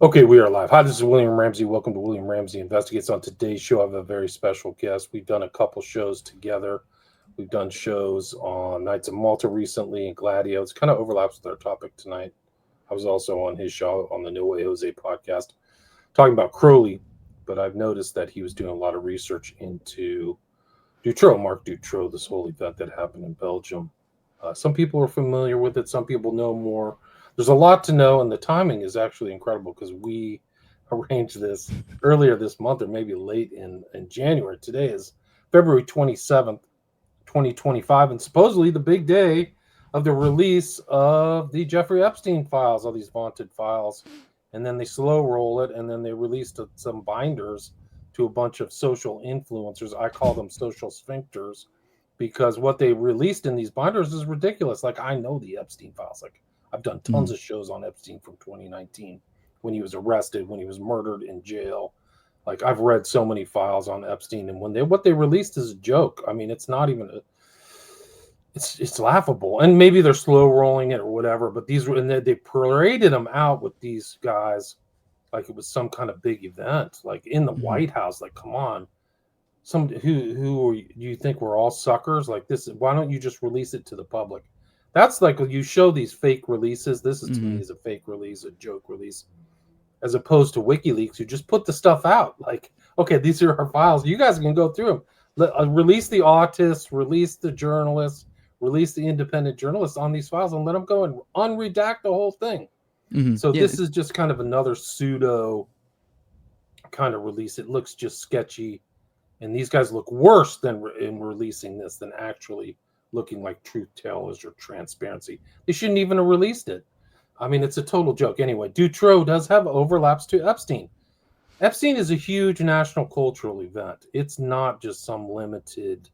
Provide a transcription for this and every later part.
Okay, we are live. Hi, this is William Ramsey. Welcome to William Ramsey Investigates. On today's show, I have a very special guest. We've done a couple shows together. We've done shows on Knights of Malta recently and Gladio. It's kind of overlaps with our topic tonight. I was also on his show on the No Way Jose podcast talking about Crowley, but I've noticed that he was doing a lot of research into Dutroux, Mark Dutroux, this whole event that happened in Belgium. Some people are familiar with it. Some people know more. There's a lot to know, and the timing is actually incredible because we arranged this earlier this month or maybe late in January. Today is February 27th, 2025, and supposedly the big day of the release of the Jeffrey Epstein files, all these vaunted files. And then they slow roll it, and then they released some binders to a bunch of social influencers. I call them social sphincters because what they released in these binders is ridiculous. Like, I know the Epstein files. Like, I've done tons of shows on Epstein from 2019 when he was arrested, when he was murdered in jail. Like, I've read so many files on Epstein, and what they released is a joke. I mean, it's not even it's laughable. And maybe they're slow rolling it or whatever, but they paraded them out with these guys like it was some kind of big event, like in the White House. Like, come on, who you think we're all suckers? Like, this, why don't you just release it to the public? That's like, you show these fake releases. This is to me is a fake release, a joke release, as opposed to WikiLeaks, who just put the stuff out. Like, okay, these are our files. You guys can go through them. Release the autists, release the journalists, release the independent journalists on these files, and let them go and unredact the whole thing. So this is just kind of another pseudo kind of release. It looks just sketchy, and these guys look worse than in releasing this than actually looking like truth tellers or transparency. They shouldn't even have released it. I mean, it's a total joke. Anyway, Dutroux does have overlaps to Epstein. Epstein is a huge national cultural event. It's not just some limited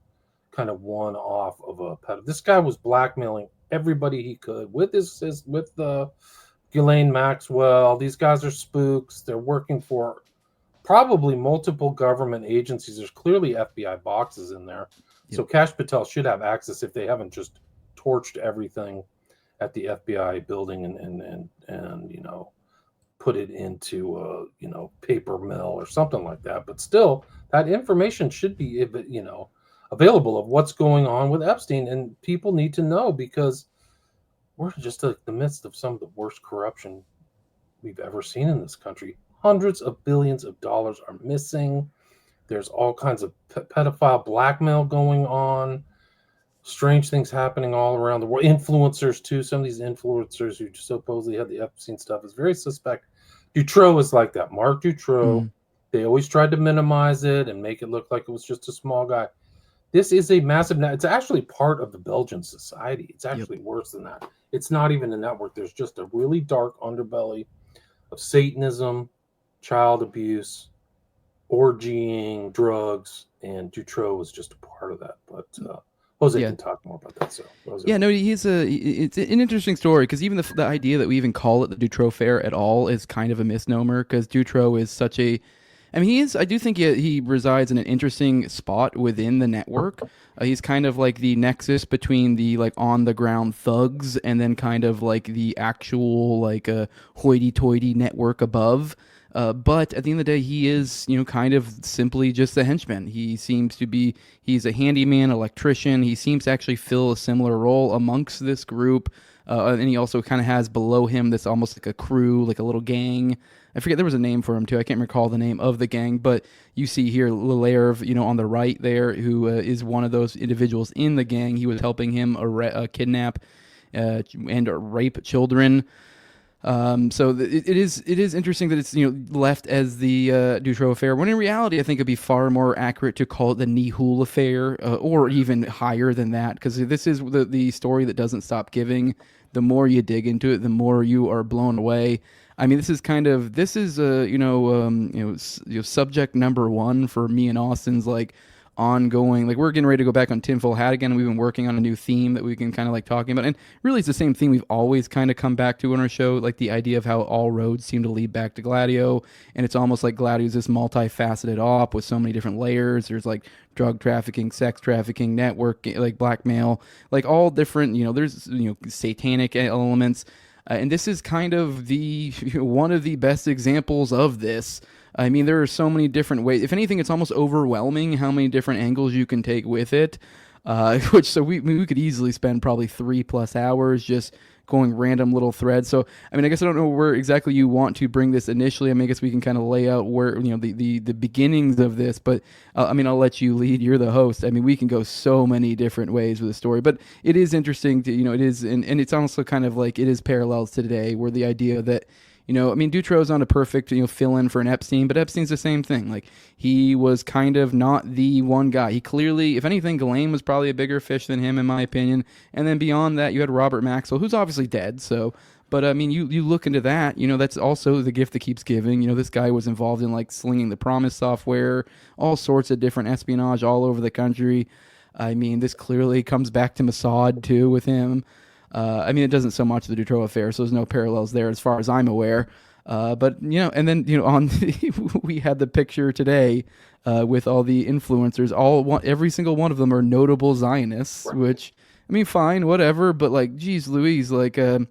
kind of one-off of a pedophile. This guy was blackmailing everybody he could with Ghislaine Maxwell. These guys are spooks. They're working for probably multiple government agencies. There's clearly FBI boxes in there. So Kash Patel should have access if they haven't just torched everything at the FBI building and put it into paper mill or something like that. But still, that information should be available of what's going on with Epstein, and people need to know, because we're just in the midst of some of the worst corruption we've ever seen in this country. Hundreds of billions of dollars are missing. There's all kinds of pedophile blackmail going on. Strange things happening all around the world. Influencers, too. Some of these influencers who supposedly had the Epstein stuff is very suspect. Dutroux is like that. Mark Dutroux. They always tried to minimize it and make it look like it was just a small guy. This is a massive net. It's actually part of the Belgian society. It's actually worse than that. It's not even a network. There's just a really dark underbelly of Satanism, child abuse, orgying, drugs, and Dutroux was just a part of that. But Jose can talk more about that. So it's an interesting story, because even the idea that we even call it the Dutroux Fair at all is kind of a misnomer, because Dutroux is such a, I mean, I do think he resides in an interesting spot within the network. He's kind of like the nexus between the like on the ground thugs and then kind of like the actual like hoity-toity network above. But at the end of the day, he is, kind of simply just a henchman. He's a handyman, electrician. He seems to actually fill a similar role amongst this group. And he also kind of has below him this almost like a crew, like a little gang. I forget, there was a name for him too. I can't recall the name of the gang, but you see here Lalaive, on the right there, who is one of those individuals in the gang. He was helping him kidnap and rape children. So it is interesting that it's left as the Dutroux affair, when in reality I think it'd be far more accurate to call it the Nihul affair, or even higher than that, because this is the story that doesn't stop giving. The more you dig into it, the more you are blown away. I mean, this is subject number one for me and Austin's like ongoing, like we're getting ready to go back on Tinfoil Hat again. We've been working on a new theme that we can kind of like talking about, and really it's the same thing we've always kind of come back to on our show, like the idea of how all roads seem to lead back to Gladio, and it's almost like Gladio is this multifaceted op with so many different layers. There's like drug trafficking, sex trafficking, network, like blackmail, like all different, there's satanic elements. And this is kind of the one of the best examples of this. I mean, there are so many different ways. If anything, it's almost overwhelming how many different angles you can take with it. We could easily spend probably 3+ hours just going random little threads. So I mean, I guess I don't know where exactly you want to bring this initially. I mean, I guess we can kind of lay out where the beginnings of this. But I mean, I'll let you lead. You're the host. I mean, we can go so many different ways with the story, but it is interesting to it is, and it's also kind of like it is parallels to today, where the idea that I mean, Dutroux's not a perfect, fill-in for an Epstein, but Epstein's the same thing. Like, he was kind of not the one guy. He clearly, if anything, Ghislaine was probably a bigger fish than him, in my opinion. And then beyond that, you had Robert Maxwell, who's obviously dead, so... But, I mean, you look into that, that's also the gift that keeps giving. This guy was involved in, like, slinging the Promise software, all sorts of different espionage all over the country. I mean, this clearly comes back to Mossad, too, with him. I mean, it doesn't so much the Dutroux affair, so there's no parallels there as far as I'm aware. But and then on we had the picture today with all the influencers. Every single one of them are notable Zionists, which I mean, fine, whatever. But like, geez, Louise, like, I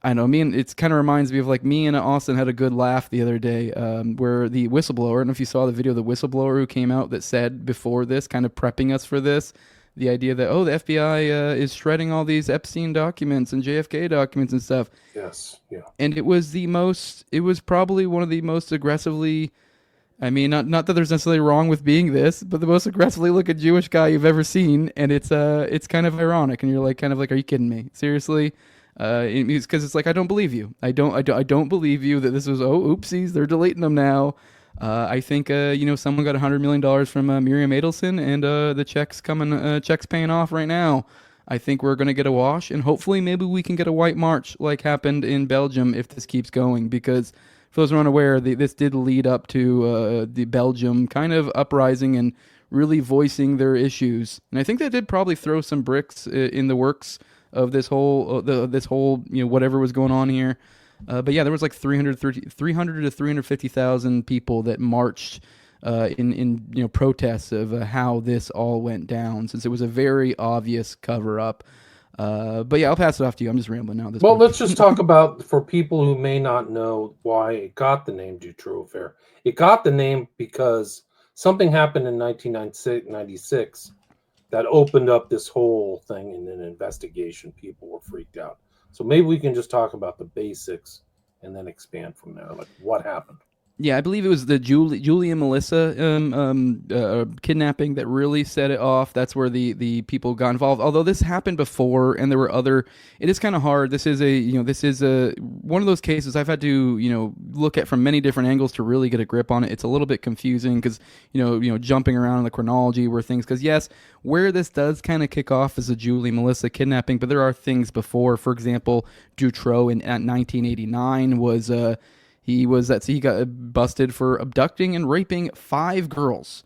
don't know. It kind of reminds me of like me and Austin had a good laugh the other day, where the whistleblower. I don't know if you saw the video of the whistleblower who came out that said before this, kind of prepping us for this. The idea that, the FBI is shredding all these Epstein documents and JFK documents and stuff. Yes, yeah. And it was probably one of the most aggressively, I mean, not that there's necessarily wrong with being this, but the most aggressively looking Jewish guy you've ever seen. And it's kind of ironic. And you're like, kind of like, are you kidding me? Seriously? Because it's like, I don't believe you. I don't believe you that this was, oopsies, they're deleting them now. I think someone got $100 million from Miriam Adelson, and the checks paying off right now. I think we're gonna get a wash, and hopefully maybe we can get a white march like happened in Belgium if this keeps going. Because for those who are unaware, this did lead up to the Belgium kind of uprising and really voicing their issues, and I think that did probably throw some bricks in the works of this whole whatever was going on here. But yeah, there was like 300 to 350,000 people that marched in protests of how this all went down, since it was a very obvious cover up. But yeah, I'll pass it off to you. I'm just rambling now. Well, let's just talk about, for people who may not know why it got the name Dutroux Affair. It got the name because something happened in 1996 that opened up this whole thing in an investigation. People were freaked out. So maybe we can just talk about the basics and then expand from there. Like, what happened? Yeah, I believe it was the Julie and Melissa kidnapping that really set it off. That's where the people got involved. Although this happened before, and there were other. It is kind of hard. This is a one of those cases I've had to look at from many different angles to really get a grip on it. It's a little bit confusing because jumping around in the chronology where things, because yes, where this does kind of kick off is a Julie Melissa kidnapping, but there are things before. For example, Dutroux at 1989 was he got busted for abducting and raping 5 girls.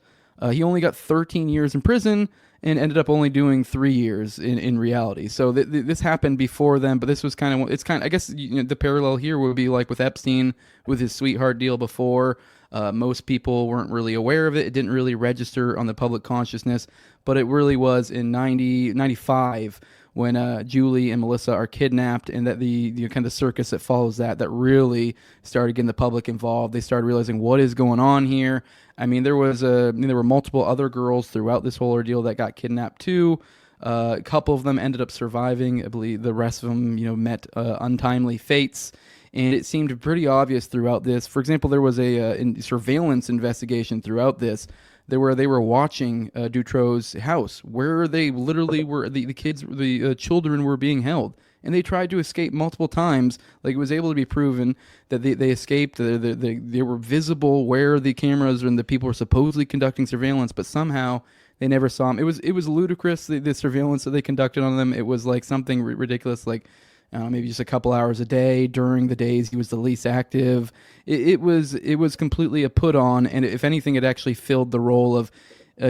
He only got 13 years in prison and ended up only doing 3 years in reality. So this happened before then, but this was I guess the parallel here would be like with Epstein with his sweetheart deal before. Most people weren't really aware of it. It didn't really register on the public consciousness, but it really was in 95 when Julie and Melissa are kidnapped, and that the kind of circus that follows that really started getting the public involved. They started realizing what is going on here. I mean, there were multiple other girls throughout this whole ordeal that got kidnapped too. A couple of them ended up surviving. I believe the rest of them, met untimely fates. And it seemed pretty obvious throughout this. For example, there was a surveillance investigation throughout this. They were watching Dutroux's house, where they literally were the children were being held, and they tried to escape multiple times. Like, it was able to be proven that they escaped. They were visible where the cameras and the people were supposedly conducting surveillance, but somehow they never saw them. It was ludicrous, the surveillance that they conducted on them. It was like something ridiculous, like maybe just a couple hours a day during the days he was the least active. It was completely a put on, and if anything, it actually filled the role of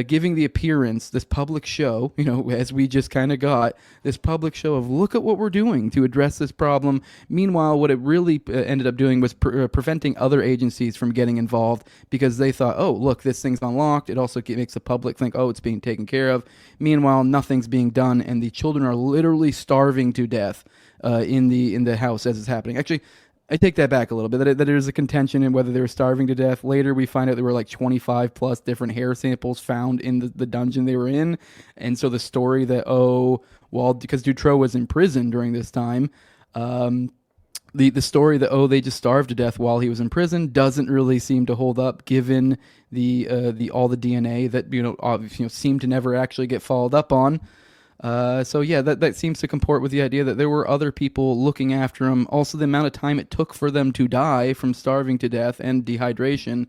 giving the appearance, this public show, as we just kind of got, this public show of look at what we're doing to address this problem. Meanwhile, what it really ended up doing was preventing other agencies from getting involved, because they thought, oh, look, this thing's unlocked. It also makes the public think, oh, it's being taken care of. Meanwhile, nothing's being done, and the children are literally starving to death. in the house as it's happening. Actually, I take that back a little bit. That there's a contention in whether they were starving to death. Later, we find out there were like 25 plus different hair samples found in the dungeon they were in, and so the story that well, because Dutroux was in prison during this time. The story that they just starved to death while he was in prison doesn't really seem to hold up, given the all the DNA that seemed to never actually get followed up on. So yeah, that seems to comport with the idea that there were other people looking after him. Also, the amount of time it took for them to die from starving to death and dehydration,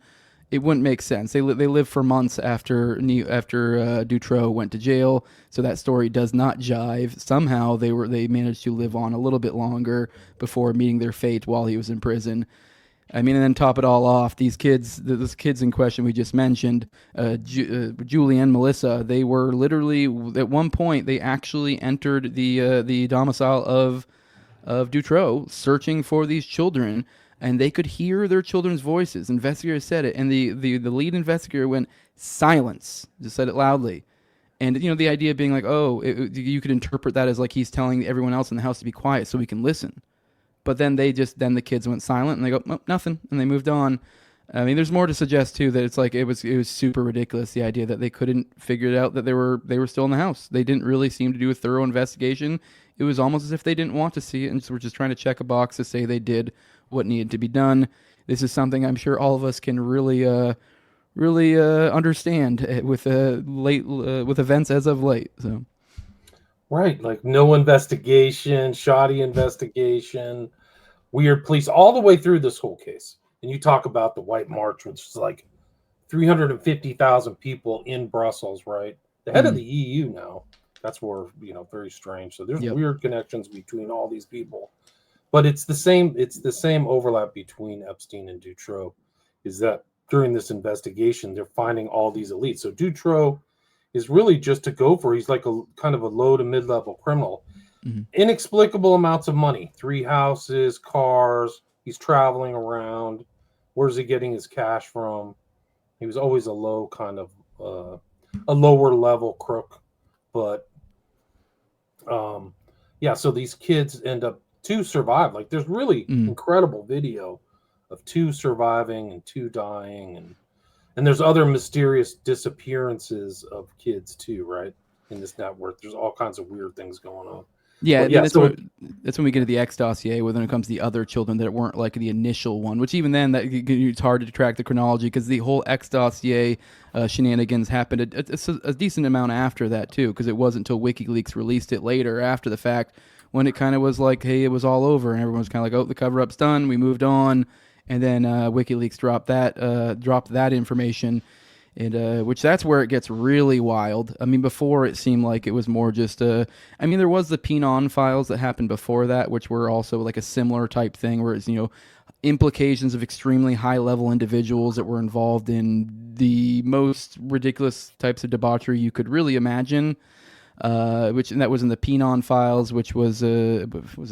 it wouldn't make sense. They lived for months after Dutroux went to jail, so that story does not jive. Somehow they managed to live on a little bit longer before meeting their fate while he was in prison. I mean, and then top it all off, these kids in question we just mentioned, Julie and Melissa, they were literally, at one point, they actually entered the domicile of Dutroux, searching for these children, and they could hear their children's voices. Investigators said it, and the lead investigator went, "Silence," just said it loudly. And, the idea being like, you could interpret that as like he's telling everyone else in the house to be quiet so we can listen. But then the kids went silent and they go, "Oh, nothing," and they moved on. I mean, there's more to suggest too that it's like it was super ridiculous, the idea that they couldn't figure it out that they were still in the house. They didn't really seem to do a thorough investigation. It was almost as if they didn't want to see it and were just trying to check a box to say they did what needed to be done. This is something I'm sure all of us can really understand with with events as of late. So. Right, like no investigation, shoddy investigation, weird police, all the way through this whole case. And you talk about the White March, which is like 350,000 people in Brussels, right? The head of the EU now. That's where, very strange. So there's weird connections between all these people. But it's the same overlap between Epstein and Dutroux, is that during this investigation, they're finding all these elites. So Dutroux is really just a gopher. He's like a kind of a low to mid-level criminal. Mm-hmm. Inexplicable amounts of money, 3 houses, cars. He's traveling around. Where's he getting his cash from? He was always a low kind of a lower level crook. But so these kids end up 2 survive. Like there's really incredible video of 2 surviving and 2 dying, and there's other mysterious disappearances of kids too, right? In this network, there's all kinds of weird things going on. Yeah, that's when we get to the X dossier, when it comes to the other children that weren't like the initial one. Which even then, it's hard to track the chronology because the whole X dossier shenanigans happened a decent amount after that too, because it wasn't until WikiLeaks released it later after the fact when it kind of was like, hey, it was all over, and everyone was kind of like, oh, the cover-up's done, we moved on. And then WikiLeaks dropped that information, and which that's where it gets really wild. I mean, before it seemed like it was more just there was the Pinon files that happened before that, which were also like a similar type thing, where it's implications of extremely high level individuals that were involved in the most ridiculous types of debauchery you could really imagine. And that was in the Pinon files, which was it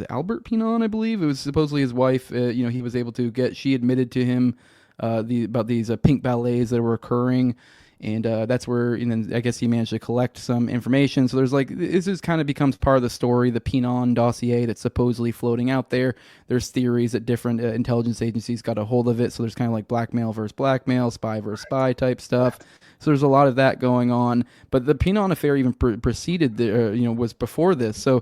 Albert Pinon, I believe. It was supposedly his wife. He was able to she admitted to him about these pink ballets that were occurring, and that's where, and then I guess he managed to collect some information. So there's this is kind of becomes part of the story, the Pinon dossier that's supposedly floating out there. There's theories that different intelligence agencies got a hold of it. So there's kind of like blackmail versus blackmail, spy versus spy type stuff. So there's a lot of that going on. But the Pinon affair even preceded was before this. So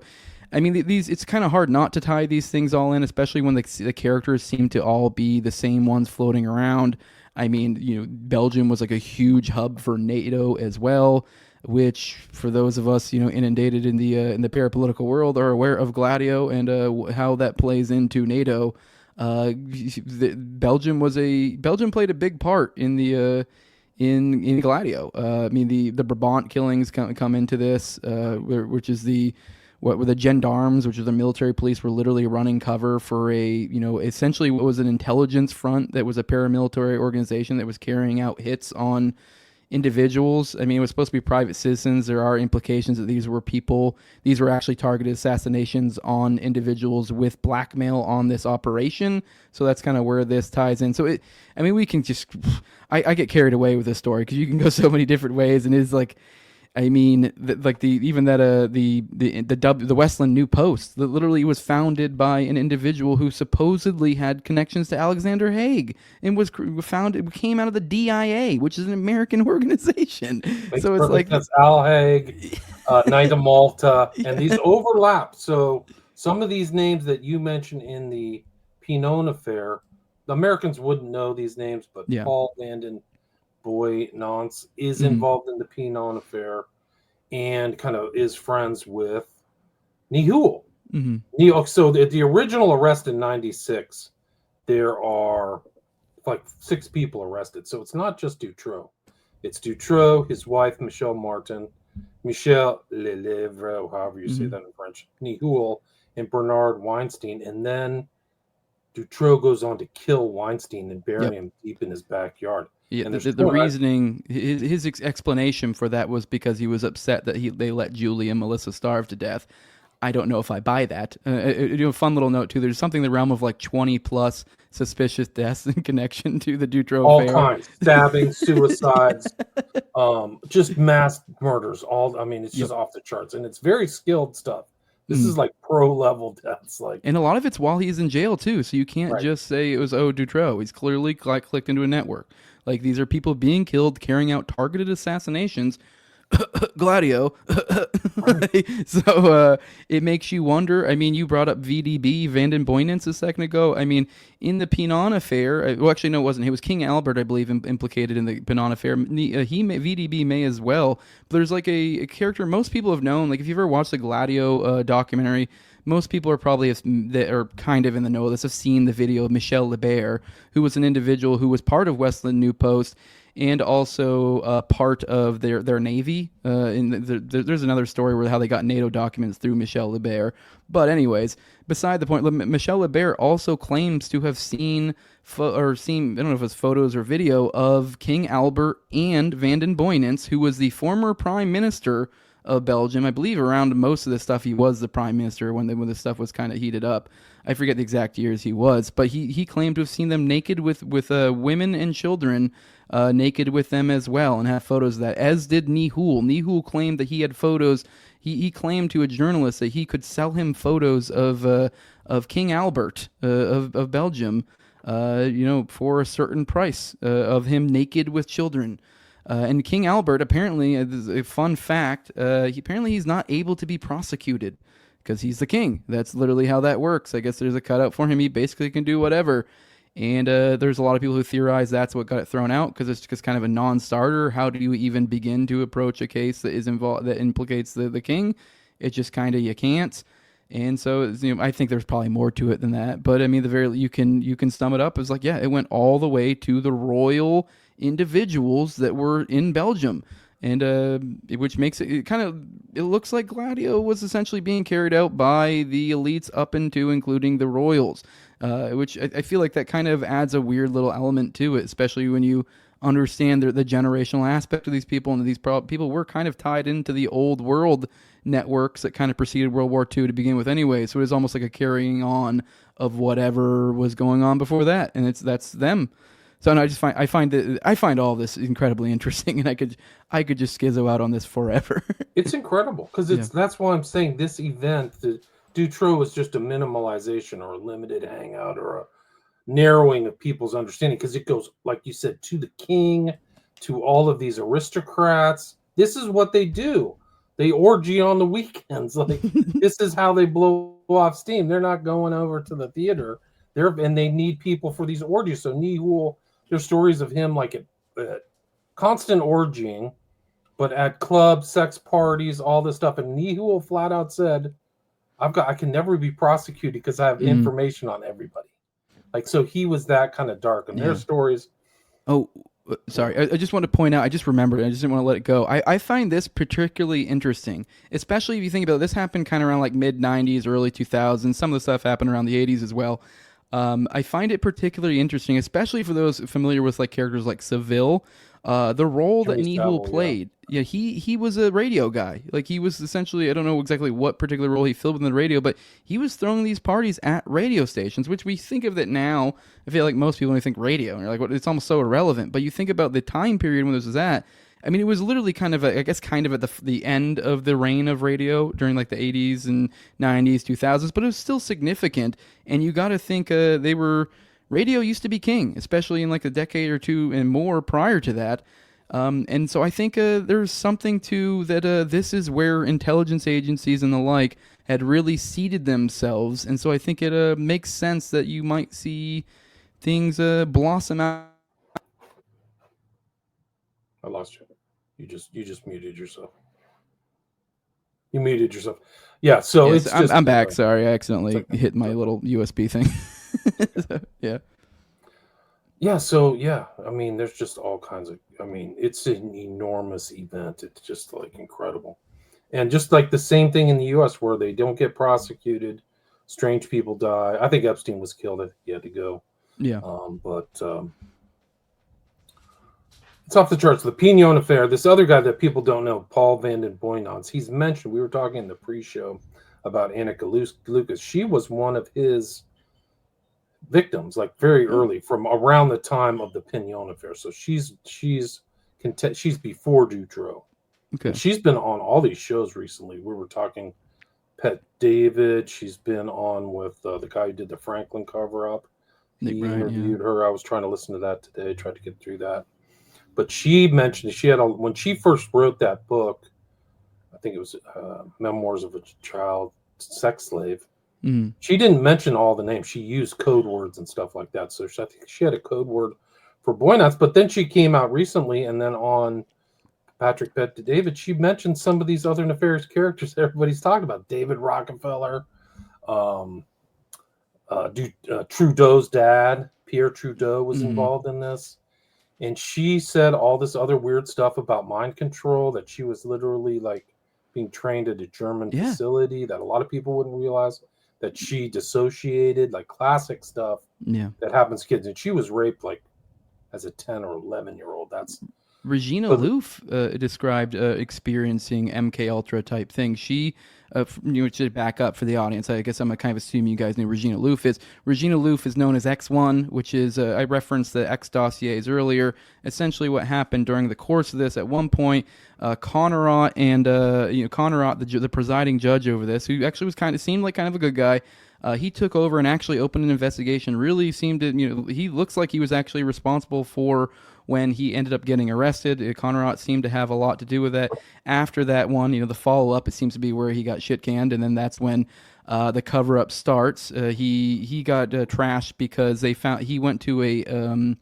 I mean, it's kind of hard not to tie these things all in, especially when the characters seem to all be the same ones floating around. I mean, Belgium was like a huge hub for NATO as well, which for those of us, inundated in the parapolitical world are aware of Gladio and how that plays into NATO. Belgium played a big part in the in Gladio. I mean, the Brabant killings come into this, which is what were the gendarmes, which are the military police, were literally running cover for essentially what was an intelligence front that was a paramilitary organization that was carrying out hits on individuals. I mean, it was supposed to be private citizens. There are implications that these were actually targeted assassinations on individuals with blackmail on this operation. So that's kind of where this ties in. So we can just, I get carried away with this story because you can go so many different ways, and it's like, I mean, like the Westland New Post that literally was founded by an individual who supposedly had connections to Alexander Haig and was found it came out of the DIA, which is an American organization. Makes So it's perfect like, sense. Al Haig, Knight of Malta, and yeah, these overlap. So some of these names that you mentioned in the Pinon affair, the Americans wouldn't know these names, but yeah, Paul Vanden Boy Nance is mhm, involved in the Pinon affair and kind of is friends with Nihul. mhm, So the original arrest in 96, there are like 6 people arrested. So it's not just Dutroux. It's Dutroux, his wife, Michelle Martin, Michel Lelevre, or however you say mhm. that in French, Nihul, and Bernard Weinstein. And then Dutroux goes on to kill Weinstein and bury Yep. him deep in his backyard. Yeah, And there's the reasoning, his explanation for that was because he was upset that they let Julie and Melissa starve to death. I don't know if I buy that. Fun little note too. There's something in the realm of like 20 plus suspicious deaths in connection to the Dutroux all affair. kinds, stabbing, suicides, just mass murders. It's Yep. just off the charts, and it's very skilled stuff. This Mm. is like pro level deaths. Like, And a lot of it's while he's in jail too, so you can't right. just say it was Dutroux. He's clearly clicked into a network. Like these are people being killed, carrying out targeted assassinations. Gladio. So it makes you wonder. I mean, you brought up VDB, Vanden Boynance, a second ago. I mean, in the Pinon affair, well, actually, no, it wasn't. It was King Albert, I believe, implicated in the Pinon affair. VDB may as well. But there's like a character most people have known. Like, if you've ever watched the Gladio documentary, most people are probably that are kind of in the know of this have seen the video of Michel Lebert, who was an individual who was part of Westland New Post and also part of their navy. There's another story where how they got NATO documents through Michel Lebert. But anyways, beside the point, Michel Lebert also claims to have seen I don't know if it's photos or video of King Albert and Vanden Boynance, who was the former prime minister of Belgium. I believe around most of this stuff he was the prime minister when the stuff was kind of heated up. I forget the exact years he was, but he claimed to have seen them naked with women and children, naked with them as well, and have photos of that. As did Nihul. Nihul claimed that he had photos. He claimed to a journalist that he could sell him photos of King Albert of Belgium, for a certain price of him naked with children. And King Albert, apparently, a fun fact, he's not able to be prosecuted because he's the king. That's literally how that works. I guess there's a cutout for him. He basically can do whatever. And there's a lot of people who theorize that's what got it thrown out because it's just kind of a non-starter. How do you even begin to approach a case that is involved that implicates the king? It just kind of you can't. And so I think there's probably more to it than that. But I mean, you can sum it up as like, yeah, it went all the way to the royal individuals that were in Belgium, and which makes it looks like Gladio was essentially being carried out by the elites up into including the royals, which I feel like that kind of adds a weird little element to it, especially when you understand the generational aspect of these people, and these people were kind of tied into the old world networks that kind of preceded World War II to begin with anyway. So it was almost like a carrying on of whatever was going on before that, and that's them. So no, I find all this incredibly interesting, and I could just schizo out on this forever. It's incredible because Yeah. that's why I'm saying this event, the Dutroux, is just a minimalization or a limited hangout or a narrowing of people's understanding because it goes, like you said, to the king, to all of these aristocrats. This is what they do. They orgy on the weekends. Like, this is how they blow off steam. They're not going over to the theater. And they need people for these orgies. So Nihul, there's stories of him like at constant orgying, but at clubs, sex parties, all this stuff. And Nihul flat out said, I can never be prosecuted because I have information on everybody. Like, so he was that kind of dark. And Yeah. their stories. Oh, sorry. I just want to point out, I just remembered, I just didn't want to let it go. I find this particularly interesting, especially if you think about it. This happened kind of around like mid 90s, early 2000s. Some of the stuff happened around the 80s as well. I find it particularly interesting, especially for those familiar with like characters like Seville. The role that Jimmy Nihul Savile, played, yeah, he was a radio guy. Like he was essentially, I don't know exactly what particular role he filled in the radio, but he was throwing these parties at radio stations, which we think of that now. I feel like most people when they think radio, and you're like, well, it's almost so irrelevant. But you think about the time period when this was at. I mean, it was literally kind of, I guess, kind of at the end of the reign of radio during like the 80s and 90s, 2000s, but it was still significant. And you got to think radio used to be king, especially in like a decade or two and more prior to that. And so I think there's something to that. This is where intelligence agencies and the like had really seated themselves, and so I think it makes sense that you might see things blossom out. I lost you. You just muted yourself. You muted yourself. Yeah. So Yes, it's just. I'm back. Sorry, I accidentally okay. hit my little USB thing. So, yeah. Yeah. So yeah. I mean, there's just all kinds of. I mean, it's an enormous event. It's just like incredible, and just like the same thing in the U.S. where they don't get prosecuted, strange people die. I think Epstein was killed. I think he had to go. Yeah. But it's off the charts. The Pignon affair. This other guy that people don't know, Paul Van den Boynons, he's mentioned. We were talking in the pre-show about Annika Lucas. She was one of his victims, like very early, from around the time of the Pignon affair. So she's before Dutroux. Okay. And she's been on all these shows recently. We were talking Pet David. She's been on with the guy who did the Franklin cover-up. He interviewed her. I was trying to listen to that today, tried to get through that. But she mentioned when she first wrote that book, I think it was Memoirs of a Child Sex Slave. Mm. She didn't mention all the names. She used code words and stuff like that. So I think she had a code word for Boynons. But then she came out recently, and then on Patrick Bet to David, she mentioned some of these other nefarious characters that everybody's talking about. David Rockefeller, Trudeau's dad, Pierre Trudeau, was involved in this. And she said all this other weird stuff about mind control, that she was literally like being trained at a German facility that a lot of people wouldn't realize, that she dissociated, like classic stuff that happens to kids. And she was raped like as a 10 or 11-year-old. That's Regina Louf described experiencing MK Ultra type things. She, to back up for the audience, I guess I'm kind of assuming you guys know Regina Louf is. Regina Louf is known as X1, which is, I referenced the X dossiers earlier. Essentially what happened during the course of this, at one point, Connerat and, Connerat, the presiding judge over this, who actually seemed like kind of a good guy, he took over and actually opened an investigation. Really seemed to, he looks like he was actually responsible for when he ended up getting arrested. Connerat seemed to have a lot to do with that. After that one, the follow-up, it seems to be where he got shit-canned, and then that's when the cover-up starts. He got trashed because he went to a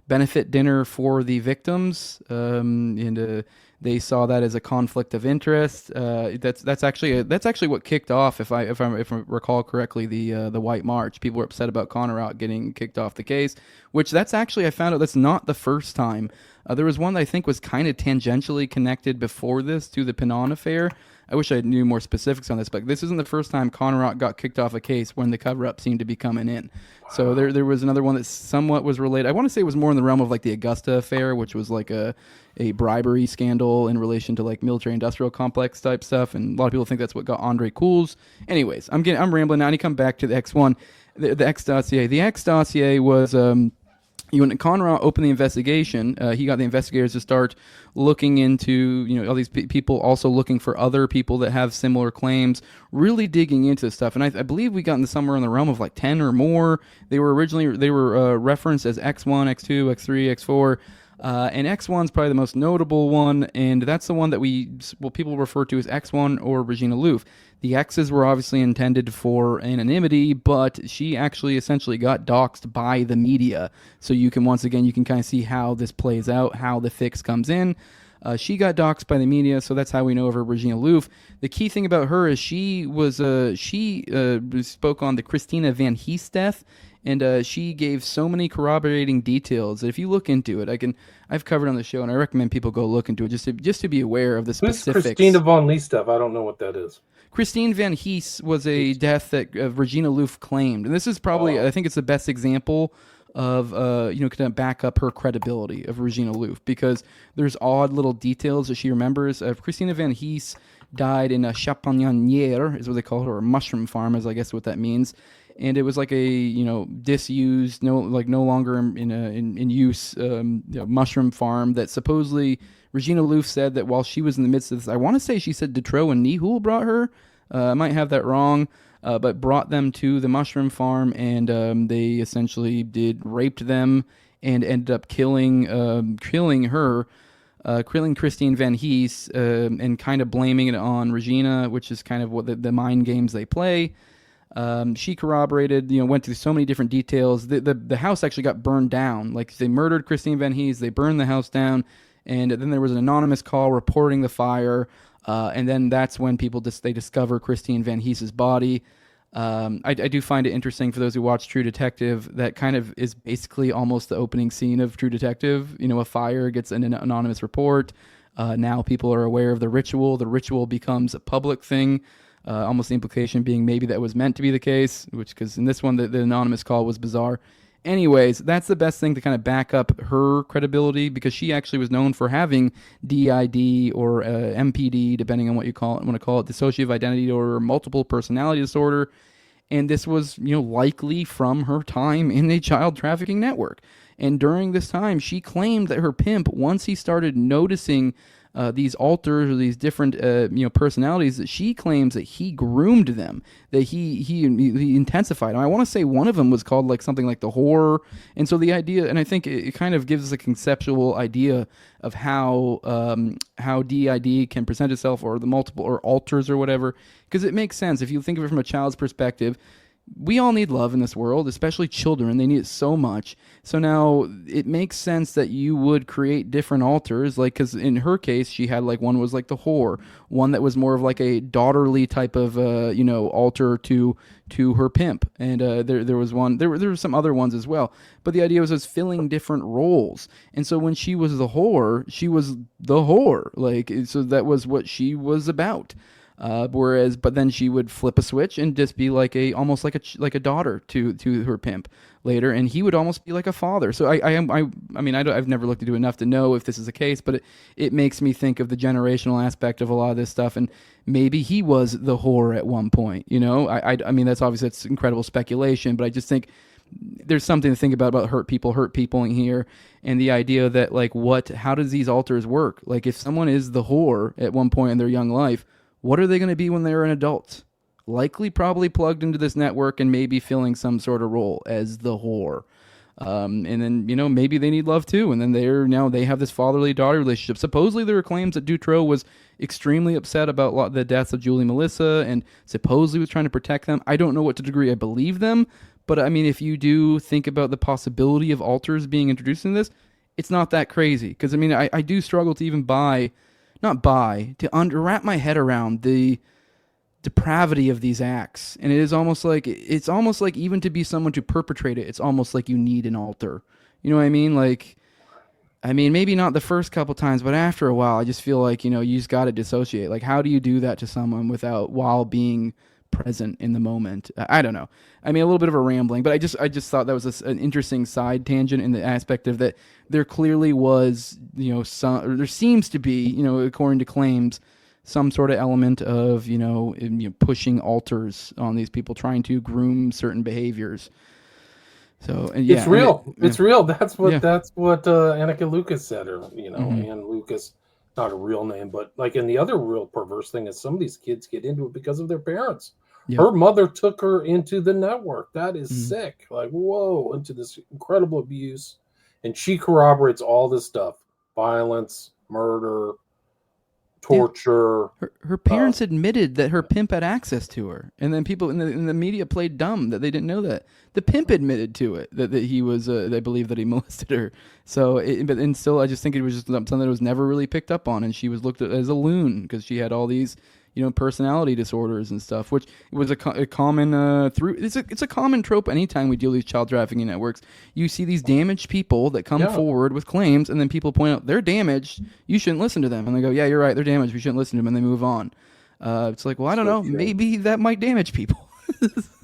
benefit dinner for the victims, and they saw that as a conflict of interest. That's actually what kicked off, if I recall correctly, the White March. People were upset about Connerat getting kicked off the case, which I found out that's not the first time. There was one that I think was kind of tangentially connected before this to the Pignon affair. I wish I knew more specifics on this, but this isn't the first time Connerat got kicked off a case when the cover-up seemed to be coming in. Wow. So there was another one that somewhat was related. I want to say it was more in the realm of like the Augusta affair, which was like a bribery scandal in relation to like military-industrial complex type stuff, and a lot of people think that's what got Andre Coules. Anyways, I'm rambling now. I need to come back to the X1, the X dossier. The X dossier was when Connerat opened the investigation, he got the investigators to start looking into, all these people, also looking for other people that have similar claims, really digging into this stuff. And I believe we got into somewhere in the realm of like 10 or more. They were referenced as X1, X2, X3, X4. And X1's probably the most notable one, and that's the one that people refer to as X1 or Regina Louf. The X's were obviously intended for anonymity, but she actually essentially got doxxed by the media. So you can kind of see how this plays out, how the fix comes in. She got doxxed by the media, so that's how we know of her, Regina Louf. The key thing about her is she spoke on the Christina Van Hees death, and she gave so many corroborating details that if you look into it, I've covered on the show, and I recommend people go look into it just to be aware of the specifics. Who's Christina Van Hees stuff? I don't know what that is. Christine Van Hees was a death that Regina Louf claimed, and this is probably, I think it's the best example of kind of back up her credibility of Regina Louf, because there's odd little details that she remembers. Christina Van Hees died in a chapanière, is what they call it, or a mushroom farm, as I guess what that means. and it was like a disused, no longer in use mushroom farm that supposedly Regina Louf said that while she was in the midst of this, I want to say she said Dutroux and Nihul brought her. I might have that wrong, but brought them to the mushroom farm, and they essentially raped them and ended up killing her, killing Christine Van Hees, and kind of blaming it on Regina, which is kind of what the mind games they play. She corroborated, went through so many different details. The house actually got burned down. Like, they murdered Christine Van Hees, they burned the house down, and then there was an anonymous call reporting the fire. And then that's when they discover Christine Van Hees's body. I do find it interesting for those who watch True Detective. That kind of is basically almost the opening scene of True Detective. A fire gets an anonymous report. Now people are aware of the ritual. The ritual becomes a public thing. Almost the implication being maybe that was meant to be the case, because in this one, the anonymous call was bizarre. Anyways, that's the best thing to kind of back up her credibility, because she actually was known for having DID or MPD, depending on what you want to call it, dissociative identity or multiple personality disorder. And this was, likely from her time in a child trafficking network. And during this time, she claimed that her pimp, once he started noticing these alters or these different personalities, that she claims that he groomed them, that he intensified them. I want to say one of them was called like something like the Whore. And so the idea, and I think it kind of gives us a conceptual idea of how DID can present itself, or the multiple or alters or whatever, because it makes sense if you think of it from a child's perspective. We all need love in this world, especially children. They need it so much. So now it makes sense that you would create different alters, like, because in her case, she had like one was like the Whore, one that was more of like a daughterly type of alter to her pimp, and there was one. There were some other ones as well. But the idea was filling different roles, and so when she was the Whore, she was the Whore, like, so that was what she was about. But then she would flip a switch and just be like almost like a daughter to her pimp later, and he would almost be like a father. So I've never looked into it enough to know if this is the case, but it makes me think of the generational aspect of a lot of this stuff, and maybe he was the Whore at one point. I mean, that's incredible speculation, but I just think there's something to think about hurt people in here, and the idea that like how does these alters work? Like, if someone is the Whore at one point in their young life, what are they going to be when they're an adult? Likely probably plugged into this network and maybe filling some sort of role as the Whore. And then, maybe they need love too. And then they have this fatherly-daughter relationship. Supposedly there are claims that Dutroux was extremely upset about the deaths of Julie and Melissa, and supposedly was trying to protect them. I don't know what to degree I believe them, but I mean, if you do think about the possibility of alters being introduced in this, it's not that crazy. Because I mean, I do struggle to even wrap my head around the depravity of these acts. And it's almost like even to be someone to perpetrate it, it's almost like you need an alter. You know what I mean? Like, I mean, maybe not the first couple times, but after a while, I just feel like, you just got to dissociate. Like, how do you do that to someone while being present in the moment? I don't know. I mean, a little bit of a rambling, but I just thought that was an interesting side tangent in the aspect of that there clearly was, there seems to be, according to claims, some sort of element of, pushing alters on these people, trying to groom certain behaviors. So, and yeah, it's real. It's real. That's what Annika Lucas said, or Ann Lucas, not a real name, but like, and the other real perverse thing is some of these kids get into it because of their parents. Yep. Her mother took her into the network. That is sick. Like, whoa, into this incredible abuse. And she corroborates all this stuff: violence, murder, torture. Yeah. Her parents admitted that her pimp had access to her, and then people in the media played dumb that they didn't know that. The pimp admitted to it that he was. They believe that he molested her. So, but still, I just think it was just something that was never really picked up on, and she was looked at as a loon because she had all these, personality disorders and stuff, which was a common it's a common trope anytime we deal with these child trafficking networks. You see these damaged people that come forward with claims, and then people point out they're damaged, you shouldn't listen to them, and they go, yeah, you're right, they're damaged, we shouldn't listen to them, and they move on. It's like, well, I don't know, maybe that might damage people.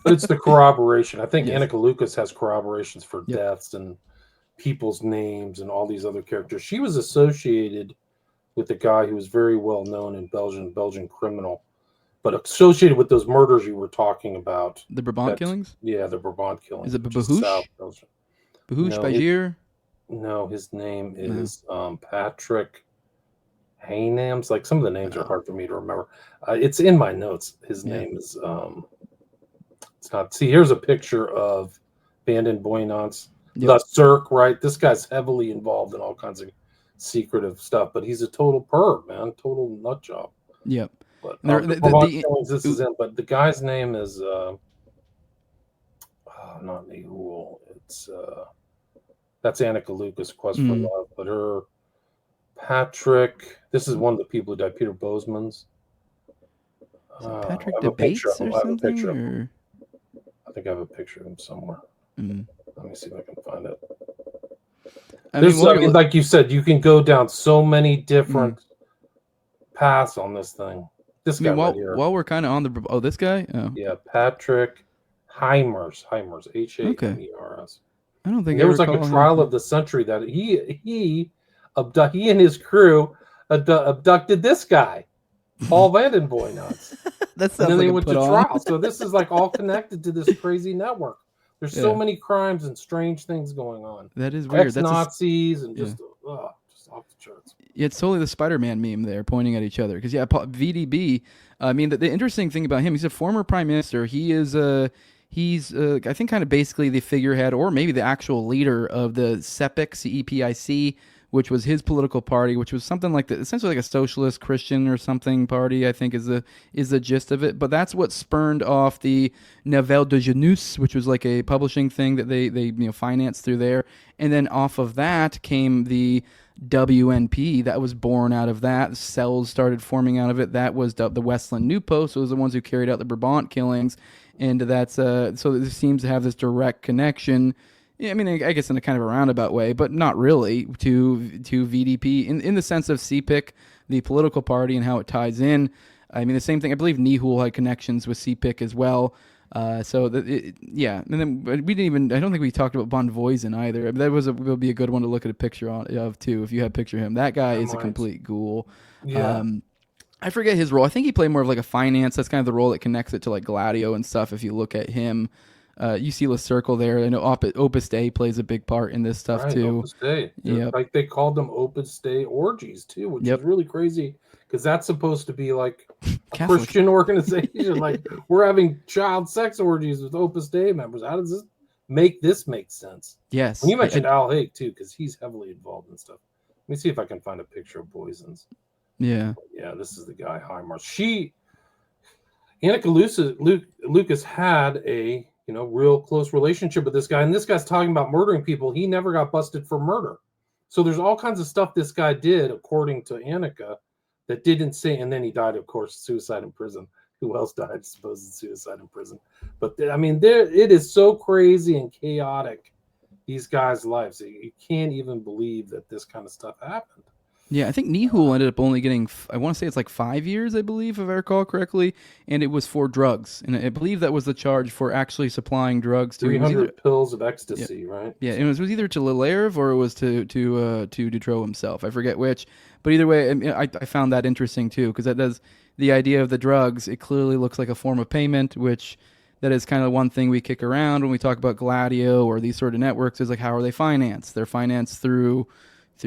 But it's the corroboration. I think Annika Lucas has corroborations for deaths and people's names and all these other characters. She was associated with a guy who was very well known in Belgian criminal but associated with those murders you were talking about. The Brabant killings? Yeah, the Brabant killings. Is it Just south. Bahouche? Bahouche No, Bajir? no, his name No. is Patrick Haynams. Like some of the names are hard for me to remember. It's in my notes. His name is it's not. See, here's a picture of Vanden Boynant's the Cirque, right? This guy's heavily involved in all kinds of secretive stuff, but he's a total perv, man, total nut job. Yep. But this is in, but the guy's name is not Nihul. It's that's Annika Lucas, Quest for Love, but her Patrick. This is one of the people who died, Peter Bozeman's. Patrick Debates or something? I think I have a picture of him somewhere. Let me see if I can find it. Like you said, you can go down so many different paths on this thing. This guy right here. While we're kind of on the this guy, yeah, Patrick Heimers, Hamers. I don't think there was like a trial of the century that he and his crew abducted this guy, Paul Vanden Boynant. That's and then they went to trial. So this is like all connected to this crazy network. There's so many crimes and strange things going on. That is weird. Ex-Nazis and just off the charts. Yeah, it's totally the Spider-Man meme there, pointing at each other. Because VDB, I mean, the interesting thing about him, he's a former prime minister. He is he's I think kind of basically the figurehead, or maybe the actual leader of the CEPIC, CEPIC, which was his political party, which was something like essentially like a socialist Christian or something party, I think is the gist of it. But that's what spurned off the Nouvelle de Jeunesse, which was like a publishing thing that they financed through there. And then off of that came the WNP that was born out of that. Cells started forming out of it. That was the Westland New Post. Those are the ones who carried out the Brabant killings. And that's so this seems to have this direct connection. I mean, I guess in a kind of a roundabout way, but not really, to VDP in the sense of CPIC, the political party, and how it ties in. I mean, the same thing. I believe Nihul had connections with CPIC as well. And then we didn't even. I don't think we talked about Bonvoisin either. I mean, that will be a good one to look at a picture of too. If you have a picture of him, that guy is a complete ghoul. Yeah. I forget his role. I think he played more of like a finance. That's kind of the role that connects it to like Gladio and stuff. If you look at him. You see the circle there. I know Opus Dei plays a big part in this stuff too. Opus Dei. Like they called them Opus Dei orgies too, which is really crazy because that's supposed to be like a Christian organization. Like we're having child sex orgies with Opus Dei members. How does this make sense? Yes. And you mentioned Al Haig too, because he's heavily involved in stuff. Let me see if I can find a picture of Boysen's. Yeah. Yeah, this is the guy, Heimers. Annika Lucas had a real close relationship with this guy. And this guy's talking about murdering people. He never got busted for murder. So there's all kinds of stuff this guy did, according to Annika, that didn't say. And then he died, of course, suicide in prison. Who else died, supposed suicide in prison? But I mean, it is so crazy and chaotic, these guys' lives. You can't even believe that this kind of stuff happened. Yeah, I think Nihul ended up only getting, I want to say it's like 5 years, I believe, if I recall correctly, and it was for drugs. And I believe that was the charge for actually supplying drugs to 300 pills of ecstasy, right? Yeah, and it was either to Lalaive or it was to Dutroux himself. I forget which. But either way, I found that interesting too, because that does the idea of the drugs. It clearly looks like a form of payment, which that is kind of one thing we kick around when we talk about Gladio or these sort of networks. Is like, how are they financed? They're financed through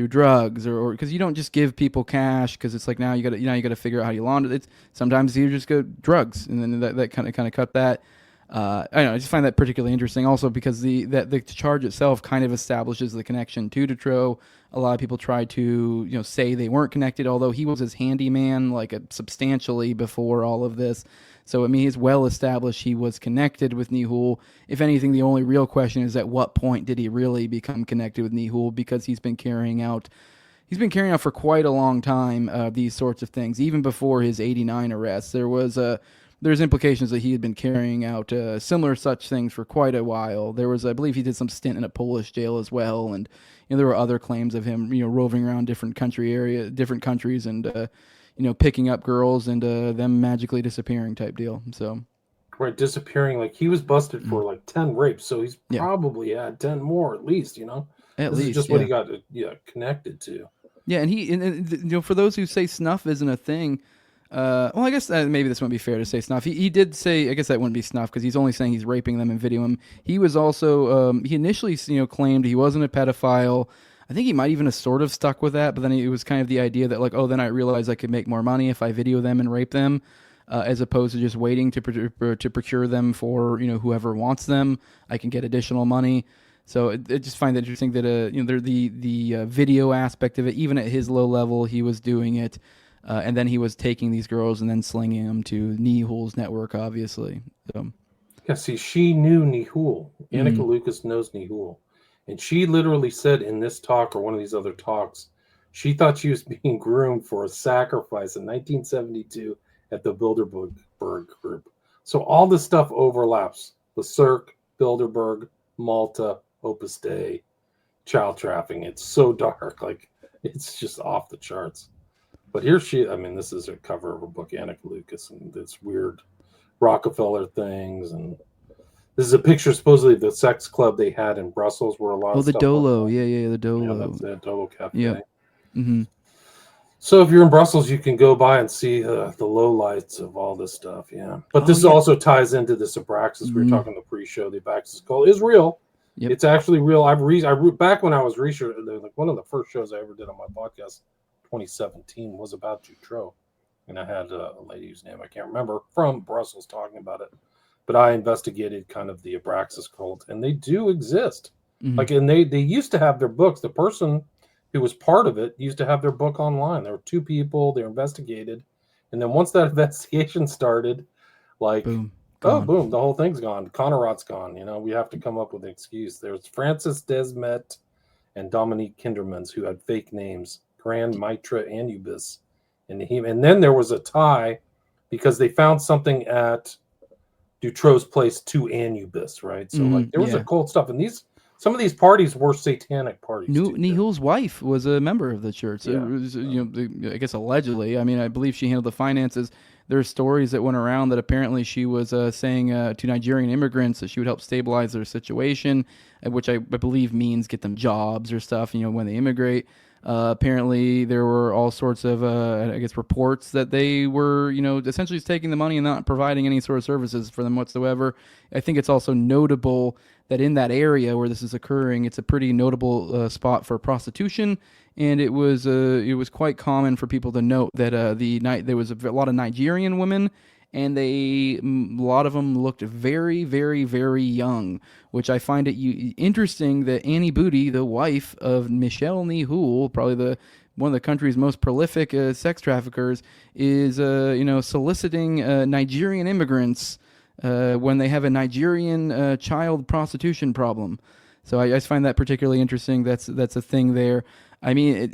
drugs, or because you don't just give people cash, because it's like now you got to figure out how you launder it. Sometimes you just go drugs, and then that kind of cut that. I don't know, I just find that particularly interesting, also because the charge itself kind of establishes the connection to Dutroux. A lot of people try to say they weren't connected, although he was his handyman substantially before all of this. So I mean, it's well established he was connected with Nihul. If anything, the only real question is at what point did he really become connected with Nihul, because he's been carrying out for quite a long time these sorts of things. Even before his 89 arrest, there's implications that he had been carrying out similar such things for quite a while. There was, I believe, he did some stint in a Polish jail as well, and there were other claims of him, roving around different countries, and picking up girls and them magically disappearing type deal. So, right, disappearing. Like he was busted for like 10 rapes, so he's probably had 10 more at least. This is just what he got connected to. Yeah, and for those who say snuff isn't a thing. Well, I guess maybe this wouldn't be fair to say snuff. He did say, I guess that wouldn't be snuff because he's only saying he's raping them and videoing them. He was also, he initially, claimed he wasn't a pedophile. I think he might even have sort of stuck with that, but then it was kind of the idea that like, oh, then I realized I could make more money if I video them and rape them, as opposed to just waiting to procure them for whoever wants them. I can get additional money. So I just find it interesting that the video aspect of it, even at his low level, he was doing it. And then he was taking these girls and then slinging them to Nihul's network, obviously. So, Yeah, see, she knew Nihul. Annika Lucas knows Nihul. And she literally said in this talk or one of these other talks, she thought she was being groomed for a sacrifice in 1972 at the Bilderberg group. So all this stuff overlaps. The Cirque, Bilderberg, Malta, Opus Dei, child trafficking. It's so dark. Like, it's just off the charts. But here this is a cover of her book, Annika Lucas, and this weird Rockefeller things. And this is a picture, supposedly, of the sex club they had in Brussels where a lot of the stuff Dolo. Yeah, the Dolo. Yeah, that's it, Dolo Cafe. Yeah. Mm-hmm. So if you're in Brussels, you can go by and see the low lights of all this stuff. Yeah. But this also ties into this Abraxas. We were talking in the pre-show. The Abraxas cult is real. Yep. It's actually real. Back when I was researching, like one of the first shows I ever did on my podcast, 2017, was about Dutroux, and I had a lady whose name I can't remember from Brussels talking about it. But I investigated kind of the Abraxas cult, and they do exist. Mm-hmm. Like, and they used to have their books. The person who was part of it used to have their book online. There were two people. They were investigated, and then once that investigation started, like, boom, the whole thing's gone. Conrad's gone. We have to come up with an excuse. There's Francis Desmet and Dominique Kindermans who had fake names. Grand Mitra Anubis, and then there was a tie because they found something at Dutroux's place to Anubis, right? So there was occult stuff, and some of these parties were satanic parties. Nihul's wife was a member of the church. Yeah. It was, I guess allegedly. I mean, I believe she handled the finances. There's stories that went around that apparently she was saying to Nigerian immigrants that she would help stabilize their situation, which I believe means get them jobs or stuff, when they immigrate. Apparently, there were all sorts of, reports that they were, essentially just taking the money and not providing any sort of services for them whatsoever. I think it's also notable that in that area where this is occurring, it's a pretty notable spot for prostitution, and it was quite common for people to note that there was a lot of Nigerian women. And a lot of them looked very, very, very young, which I find it interesting that Annie Booty, the wife of Michelle Nihul, probably one of the country's most prolific sex traffickers, is soliciting Nigerian immigrants when they have a Nigerian child prostitution problem. So I just find that particularly interesting. That's a thing there. I mean,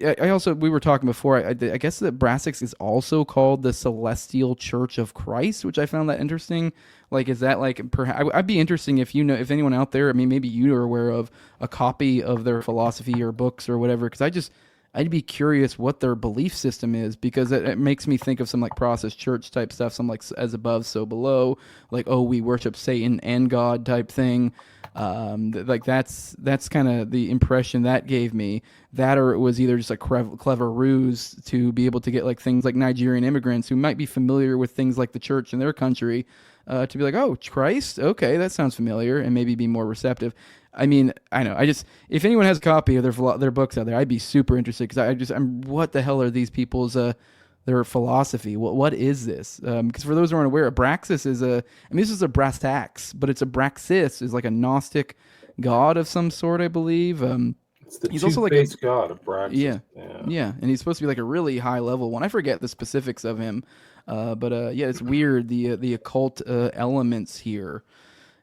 we were talking before, I guess that Brassix is also called the Celestial Church of Christ, which I found that interesting. Like, is that like, perhaps, I'd be interesting if if anyone out there, I mean, maybe you are aware of a copy of their philosophy or books or whatever, because I'd be curious what their belief system is, because it makes me think of some like process church type stuff, some like as above, so below, like, oh, we worship Satan and God type thing. Like that's kind of the impression that gave me. That, or it was either just a clever ruse to be able to get like things like Nigerian immigrants who might be familiar with things like the church in their country, to be like, oh, Christ, okay, that sounds familiar, and maybe be more receptive. I mean, I know. If anyone has a copy of their books out there, I'd be super interested, because what the hell are these people's their philosophy? What is this? Because for those who aren't aware, Abraxas is this is a brass tacks, but it's Abraxas is like a Gnostic god of some sort, I believe. It's the he's also like a god of Abraxas. Yeah, and he's supposed to be like a really high level one. I forget the specifics of him, but it's weird the occult elements here.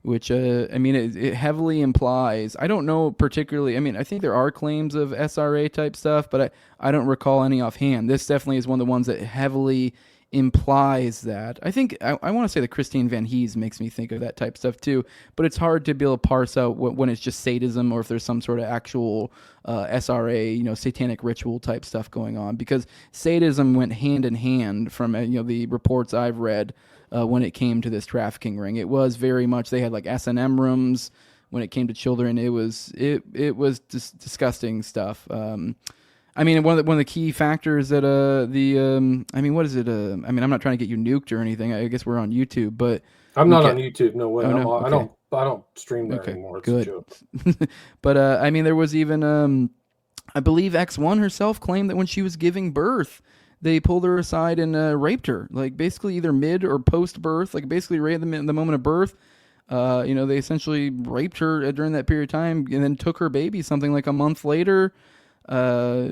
Which, it heavily implies, I don't know particularly, I think there are claims of SRA type stuff, but I don't recall any offhand. This definitely is one of the ones that heavily implies that. I think, I want to say that Christine Van Hees makes me think of that type stuff too, but it's hard to be able to parse out when it's just sadism or if there's some sort of actual SRA, satanic ritual type stuff going on, because sadism went hand in hand from, the reports I've read. When it came to this trafficking ring, it was very much, they had like S&M rooms. When it came to children, it was just disgusting stuff. I mean, one of the key factors that I mean, what is it? I mean, I'm not trying to get you nuked or anything. I guess we're on YouTube, but I'm we not on get. YouTube. No way. Oh no. Okay. I don't stream there Okay. anymore. It's a Good. joke. But I mean, there was even I believe X1 herself claimed that when she was giving birth, they pulled her aside and raped her, like basically either mid or post birth, like basically right at the moment of birth. They essentially raped her during that period of time, and then took her baby something like a month later. Uh,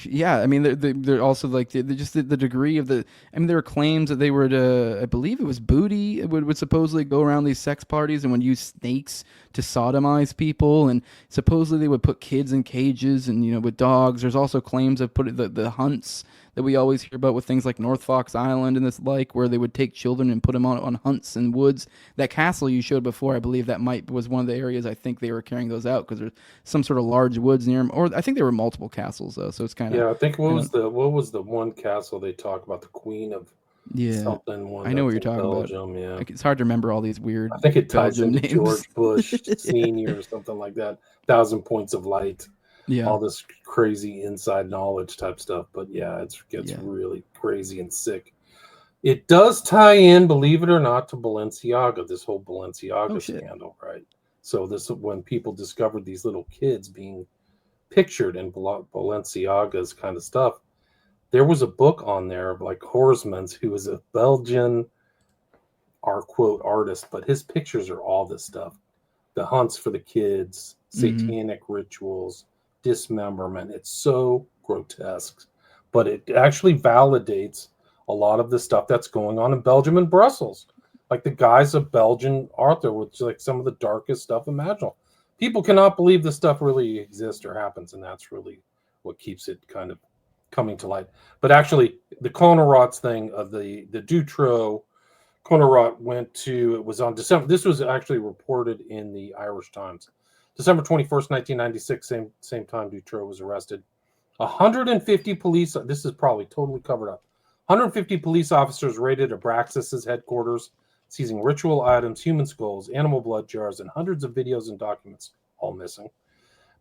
yeah, I mean, they're also like just the degree of the. I mean, there were claims that they were to, I believe it was Booty would supposedly go around these sex parties and would use snakes to sodomize people, and supposedly they would put kids in cages and with dogs. There's also claims of put the hunts that we always hear about with things like North Fox Island and this like, where they would take children and put them on hunts and woods. That castle you showed before, I believe that was one of the areas I think they were carrying those out, because there's some sort of large woods near them, or I think there were multiple castles though, so it's kind of. Yeah, I think what was the one castle they talk about, the Queen of Yeah, something, one I know what that's you're in talking about. Belgium. Yeah, Like, it's hard to remember all these I weird think it ties Belgium into names. George Bush Yeah. Senior or something like that. 1,000 Points of Light, Yeah. all this crazy inside knowledge type stuff. But yeah, it gets Yeah. really crazy and sick. It does tie in, believe it or not, to Balenciaga. This whole Oh Balenciaga shit. scandal, right? So this when people discovered these little kids being pictured in Balenciaga's kind of stuff. There was a book on there of like Horsmans, who is a Belgian art quote artist, but his pictures are all this stuff: the hunts for the kids, Mm-hmm. satanic rituals, dismemberment. It's so grotesque, but it actually validates a lot of the stuff that's going on in Belgium and Brussels. Like the guy's a Belgian author with like some of the darkest stuff imaginable. People cannot believe this stuff really exists or happens, and that's really what keeps it kind of coming to light. But actually, the Conorots thing of the Dutroux, Conrad went to, it was on December, this was actually reported in the Irish Times. December 21st, 1996, same time Dutroux was arrested. 150 police, this is probably totally covered up. 150 police officers raided Abraxas's headquarters, seizing ritual items, human skulls, animal blood jars, and hundreds of videos and documents, all missing.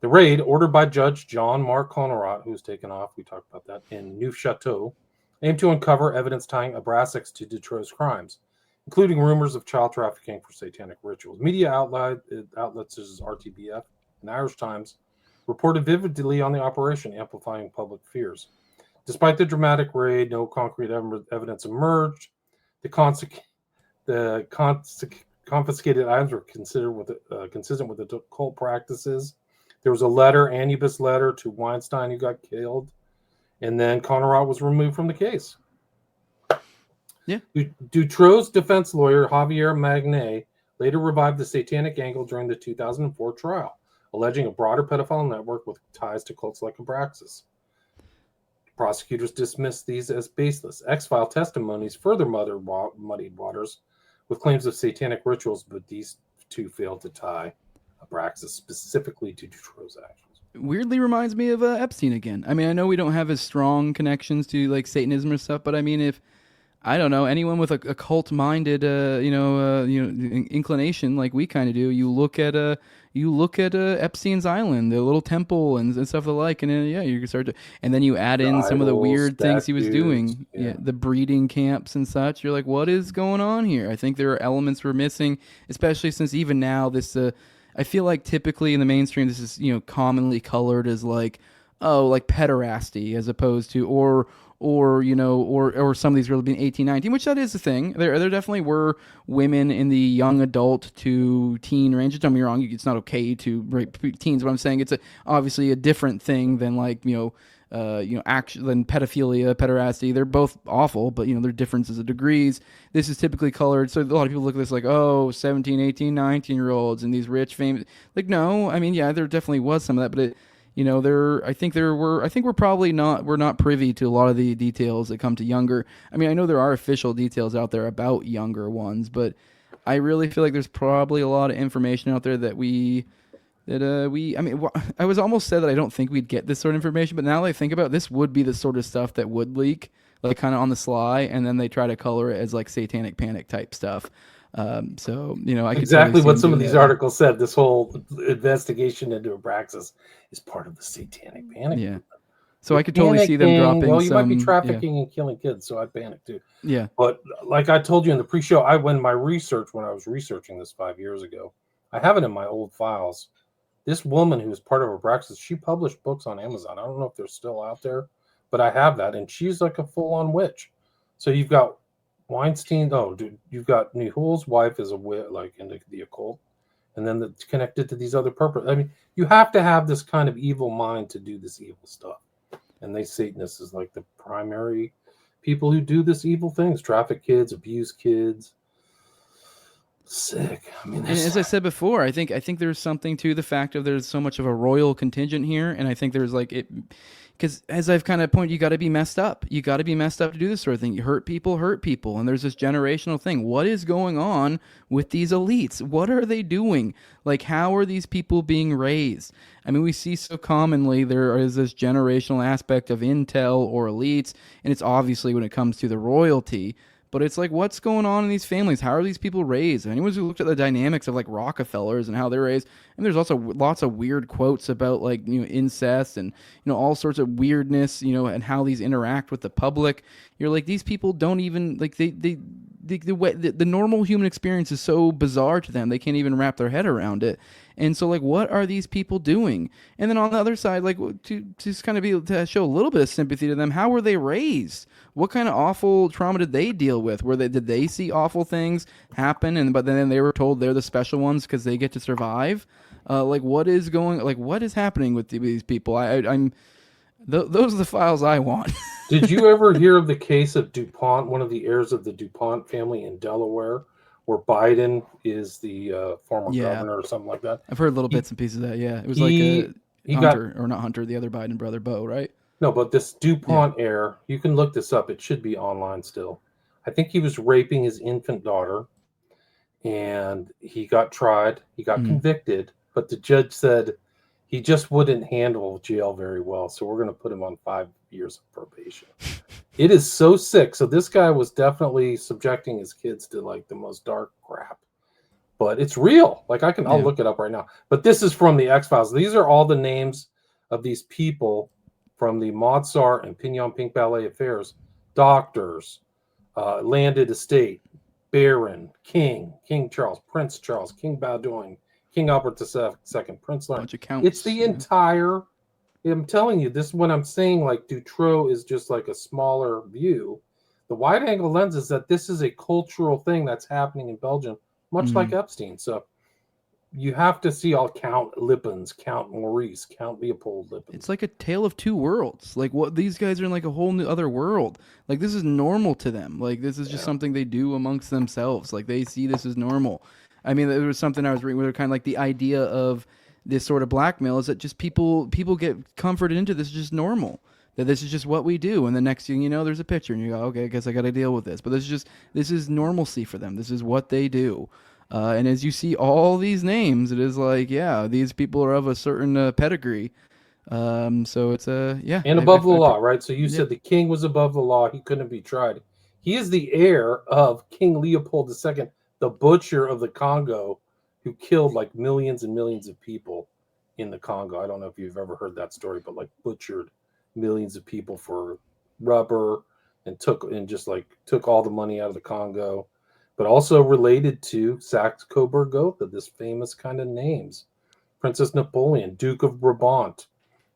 The raid, ordered by Judge John Mark Conrad, who was taken off, we talked about that, in Neufchâteau, aimed to uncover evidence tying Abraxas to Dutroux's crimes, including rumors of child trafficking for satanic rituals. Media outlets such as RTBF and Irish Times reported vividly on the operation, amplifying public fears. Despite the dramatic raid, no concrete evidence emerged. The confiscated items were considered consistent with the occult practices. There was a letter, Anubis letter, to Weinstein, who got killed, and then Conrad was removed from the case. Yeah. Dutroux's defense lawyer, Javier Magne, later revived the satanic angle during the 2004 trial, alleging a broader pedophile network with ties to cults like Abraxas. Prosecutors dismissed these as baseless. X-File testimonies further muddied waters with claims of satanic rituals, but these two failed to tie Abraxas specifically to Dutroux's actions. Weirdly reminds me of Epstein again. I mean, I know we don't have as strong connections to like Satanism or stuff, but I mean, if I don't know anyone with a cult-minded, inclination like we kind of do, you look at Epstein's Island, the little temple and stuff alike, and then, yeah, you can start to, and then you add The in some of the idols, weird things he was statues, doing, yeah, the breeding camps and such. You're like, what is going on here? I think there are elements we're missing, especially since even now this. I feel like typically in the mainstream, this is commonly colored as like, oh, like pederasty, as opposed to or some of these girls being 18, 19, which that is a thing. There definitely were women in the young adult to teen range. Don't get me wrong, it's not okay to rape teens, but I'm saying it's obviously a different thing than like actually than pedophilia, pederasty. They're both awful, but there are differences of degrees. This is typically colored, so a lot of people look at this like, oh, 17, 18, 19-year-olds and these rich, famous. Like, no, I mean, yeah, there definitely was some of that, but I think we're probably we're not privy to a lot of the details that come to younger. I mean, I know there are official details out there about younger ones, but I really feel like there's probably a lot of information out there that I mean, I was almost said that I don't think we'd get this sort of information, but now that I think about it, this would be the sort of stuff that would leak, like kind of on the sly, and then they try to color it as like satanic panic type stuff. So I could exactly totally see what them some of doing these that. articles said. This whole investigation into Abraxas is part of the satanic panic Yeah. movement. So You're I could totally see them panicking. dropping Well, you might be some. trafficking and killing kids, so I panic too. Yeah. But like I told you in the pre-show, when I was researching this 5 years ago, I have it in my old files. This woman who was part of her practice, she published books on Amazon. I don't know if they're still out there, but I have that, and she's like a full-on witch. So you've got Weinstein. Oh, dude, you've got Nihul's wife is a witch, like into the occult, and then it's connected to these other purposes. I mean, you have to have this kind of evil mind to do this evil stuff. And Satanists is like the primary people who do this evil things, traffic kids, abuse kids. Sick. I mean, And as I said before, I think there's something to the fact of there's so much of a royal contingent here, and I think there's like it, because as I've kind of pointed, you got to be messed up. You got to be messed up to do this sort of thing. You hurt people, and there's this generational thing. What is going on with these elites? What are they doing? Like, how are these people being raised? I mean, we see so commonly there is this generational aspect of intel or elites, and it's obviously when it comes to the royalty. But it's like, what's going on in these families? How are these people raised? Anyone who looked at the dynamics of like Rockefellers and how they're raised, and there's also lots of weird quotes about like incest and all sorts of weirdness, and how these interact with the public. You're like, these people don't even like the normal human experience is so bizarre to them they can't even wrap their head around it. And so, like, what are these people doing? And then on the other side, like, to just kind of be able to show a little bit of sympathy to them, how were they raised? What kind of awful trauma did they deal with? Did they see awful things happen, but then they were told they're the special ones because they get to survive? What is happening with these people? Those are the files I want. Did you ever hear of the case of DuPont, one of the heirs of the DuPont family in Delaware, where Biden is the former governor or something like that? I've heard little bits and pieces of that. Yeah, it was Hunter, or not Hunter, the other Biden brother, Bo, right? No, but this DuPont heir, you can look this up. It should be online still. I think he was raping his infant daughter, and he got tried. He got convicted, but the judge said he just wouldn't handle jail very well, so we're going to put him on 5 years of probation. It is so sick. So this guy was definitely subjecting his kids to like the most dark crap. But it's real. Like I'll look it up right now. But this is from the X-Files. These are all the names of these people from the Mozart and Pignon Pink Ballet affairs. Doctors, landed estate, Baron, King Charles, Prince Charles, King Baudouin, King Albert II, Prince Leonard. It's the entire. I'm telling you, this is what I'm saying. Like Dutroux is just like a smaller view. The wide-angle lens is that this is a cultural thing that's happening in Belgium, much like Epstein. So you have to see all Count Lippens, Count Maurice, Count Leopold Lippens. It's like a tale of two worlds. Like what these guys are in like a whole new other world. Like this is normal to them. Like this is just something they do amongst themselves. Like they see this as normal. I mean, there was something I was reading where kind of like the idea of this sort of blackmail is that just people get comforted into this is just normal. That this is just what we do, and the next thing you know, there's a picture, and you go, okay, I guess I got to deal with this. But this is normalcy for them. This is what they do. And as you see all these names, it is like, yeah, these people are of a certain pedigree. So it's and above the law, right? So you said the king was above the law; he couldn't be tried. He is the heir of King Leopold II, the butcher of the Congo, who killed like millions and millions of people in the Congo. I don't know if you've ever heard that story, but like butchered millions of people for rubber and took all the money out of the Congo. But also related to Saxe-Coburg-Gotha, this famous kind of names. Princess Napoleon, Duke of Brabant.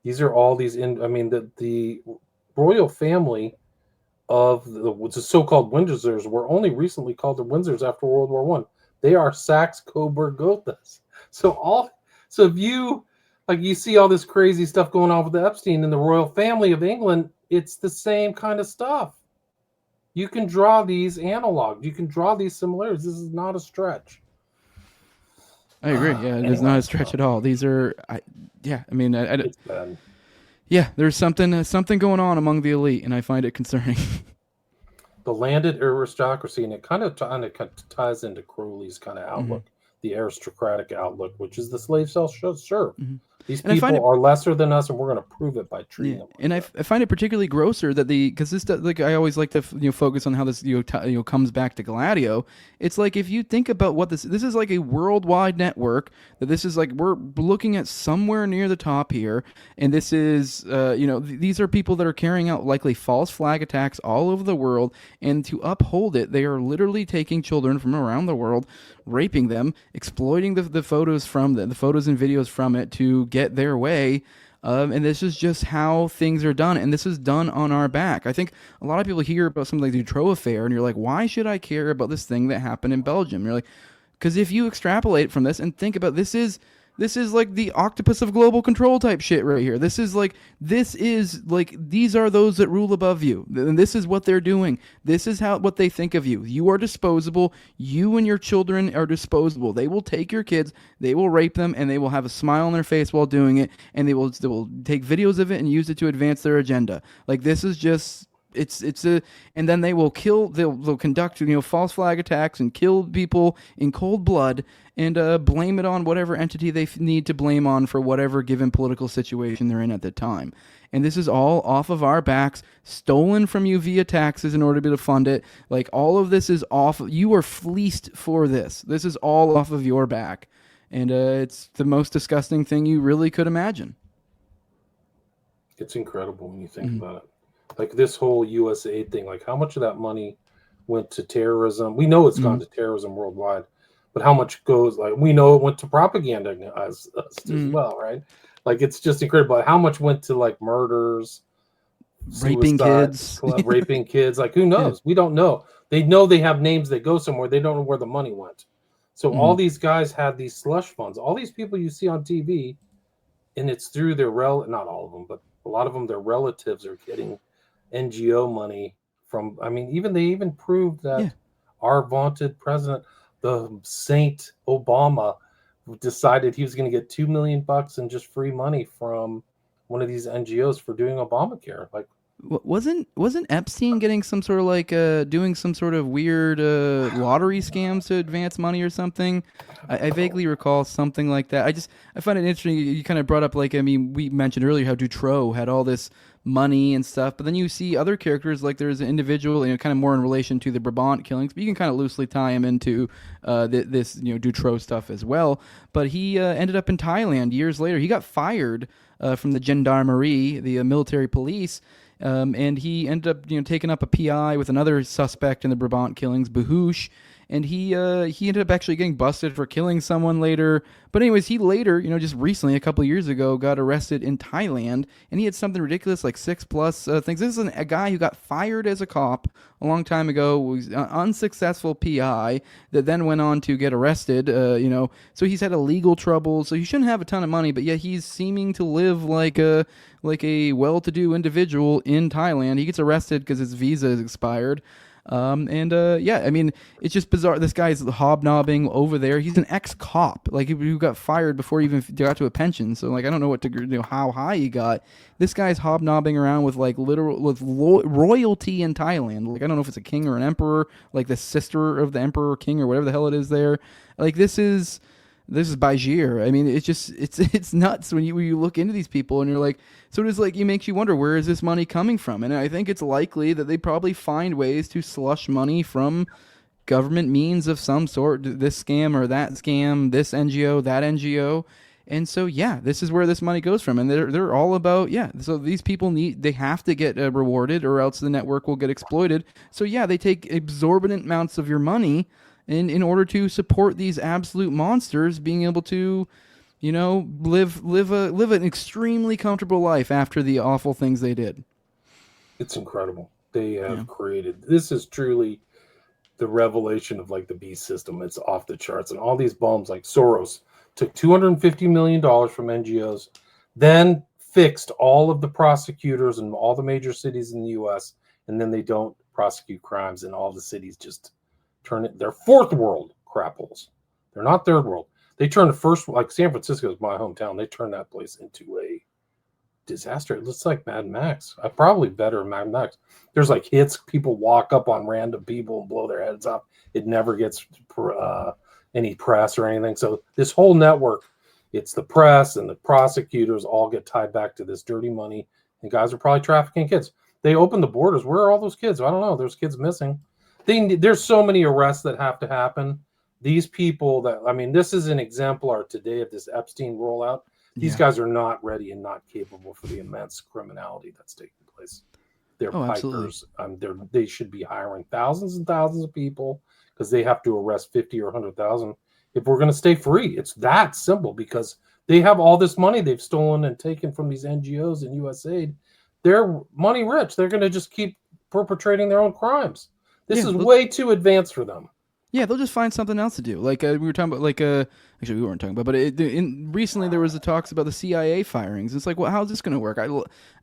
These are all these the royal family of the so-called Windsors were only recently called the Windsors after World War One. They are Saxe-Coburg-Gothas. So if you see all this crazy stuff going on with the Epstein and the royal family of England, it's the same kind of stuff. You can draw these analogs. You can draw these similarities. This is not a stretch. I agree. Yeah, it is not a stretch at all. These are, it's bad. Yeah, there's something going on among the elite, and I find it concerning. The landed aristocracy, and it kind of ties into Crowley's kind of outlook, the aristocratic outlook, which is the slave shall serve. These And I find it people are lesser than us, and we're going to prove it by treating Yeah, them like and I find it particularly grosser that because like I always like to focus on how this comes back to Gladio. It's like if you think about what this is like a worldwide network that this is like we're looking at somewhere near the top here, and this is these are people that are carrying out likely false flag attacks all over the world, and to uphold it, they are literally taking children from around the world, raping them, exploiting the photos from the photos and videos from it to get their way. And this is just how things are done, and this is done on our back. I think a lot of people hear about something like the Dutroux affair, and you're like, why should I care about this thing that happened in Belgium? You're like, because if you extrapolate from this and think about this is like the octopus of global control type shit right here. This is like these are those that rule above you, and this is what they're doing. This is what they think of you. You are disposable. You and your children are disposable. They will take your kids, they will rape them, and they will have a smile on their face while doing it, and they will take videos of it and use it to advance their agenda. Like this is just and then they'll conduct false flag attacks and kill people in cold blood and blame it on whatever entity they need to blame on for whatever given political situation they're in at the time. And this is all off of our backs, stolen from you via taxes in order to fund it. Like all of this is off. You are fleeced for this. This is all off of your back, and it's the most disgusting thing you really could imagine. It's incredible when you think about it. Like this whole USAID thing, like how much of that money went to terrorism? We know it's gone to terrorism worldwide, but how much goes, like we know it went to propaganda as well, right? Like it's just incredible. How much went to like murders, raping kids, raping kids? Like who knows? We don't know. They know they have names that go somewhere. They don't know where the money went. So all these guys had these slush funds. All these people you see on TV, and it's through their not all of them, but a lot of them, their relatives are getting NGO money from. I mean, they even proved that our vaunted president, the Saint Obama, decided he was going to get $2 million in just free money from one of these NGOs for doing Obamacare. Like, wasn't Epstein getting some sort of like doing some sort of weird lottery scams to advance money or something? I vaguely recall something like that. I find it interesting. You kind of brought up like, I mean, we mentioned earlier how Dutroux had all this money and stuff, but then you see other characters, like there's an individual, kind of more in relation to the Brabant killings, but you can kind of loosely tie him into this Dutroux stuff as well. But he ended up in Thailand years later. He got fired from the gendarmerie, the military police. And he ended up, taking up a PI with another suspect in the Brabant killings, Bahouche, and he ended up actually getting busted for killing someone later. But anyways, he later, just recently, a couple of years ago, got arrested in Thailand, and he had something ridiculous like 6+ things. This is a guy who got fired as a cop a long time ago, was an unsuccessful PI that then went on to get arrested. So he's had a legal trouble. So he shouldn't have a ton of money, but yet he's seeming to live like a well-to-do individual in Thailand. He gets arrested because his visa is expired. I mean, it's just bizarre. This guy's hobnobbing over there. He's an ex-cop, like who got fired before he even got to a pension. So like, I don't know how high he got. This guy's hobnobbing around with like royalty in Thailand. Like I don't know if it's a king or an emperor, like the sister of the emperor king or whatever the hell it is there. Like this is Bajir. I mean, it's nuts when you look into these people and you're like, so it is like, it makes you wonder, where is this money coming from? And I think it's likely that they probably find ways to slush money from government means of some sort, this scam or that scam, this NGO, that NGO. And so, this is where this money goes from. And they're all about, so these people they have to get rewarded or else the network will get exploited. So they take exorbitant amounts of your money in order to support these absolute monsters being able to, live an extremely comfortable life after the awful things they did. It's incredible. They have created, this is truly the revelation of like the beast system. It's off the charts. And all these bums like Soros took $250 million from NGOs, then fixed all of the prosecutors in all the major cities in the US, and then they don't prosecute crimes in all the cities, just turn it, they're fourth world crap holes. They're not third world. They turn the first, like San Francisco is my hometown. They turn that place into a disaster. It looks like Mad Max. Probably better than Mad Max. There's like hits. People walk up on random people and blow their heads off. It never gets any press or anything. So this whole network it's the press and the prosecutors all get tied back to this dirty money, and guys are probably trafficking kids. They open the borders. Where are all those kids? I don't know. There's kids missing. There's so many arrests that have to happen. These people this is an exemplar today of this Epstein rollout. These guys are not ready and not capable for the immense criminality that's taking place. They're pikers. They should be hiring thousands and thousands of people because they have to arrest 50 or 100,000 if we're going to stay free. It's that simple because they have all this money they've stolen and taken from these NGOs and USAID. They're money rich. They're going to just keep perpetrating their own crimes. This is way too advanced for them. Yeah, they'll just find something else to do. Like we were talking about, actually we weren't talking about, but recently there was the talks about the CIA firings. It's like, well, how's this going to work?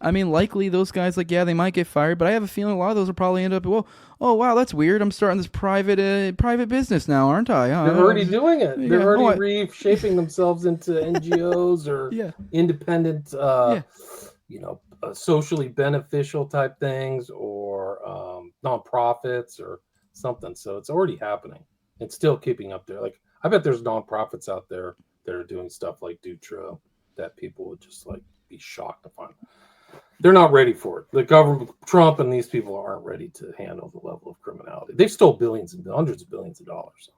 I mean, likely those guys, they might get fired, but I have a feeling a lot of those will probably end up, well, oh wow, that's weird. I'm starting this private business now, aren't I? They're already doing it. They're already reshaping themselves into NGOs or independent, socially beneficial type things or nonprofits or something. So it's already happening. It's still keeping up there. Like I bet there's nonprofits out there that are doing stuff like Dutroux that people would just be shocked to find. They're not ready for it. The government, Trump and these people aren't ready to handle the level of criminality. They've stole billions and hundreds of billions of dollars. So.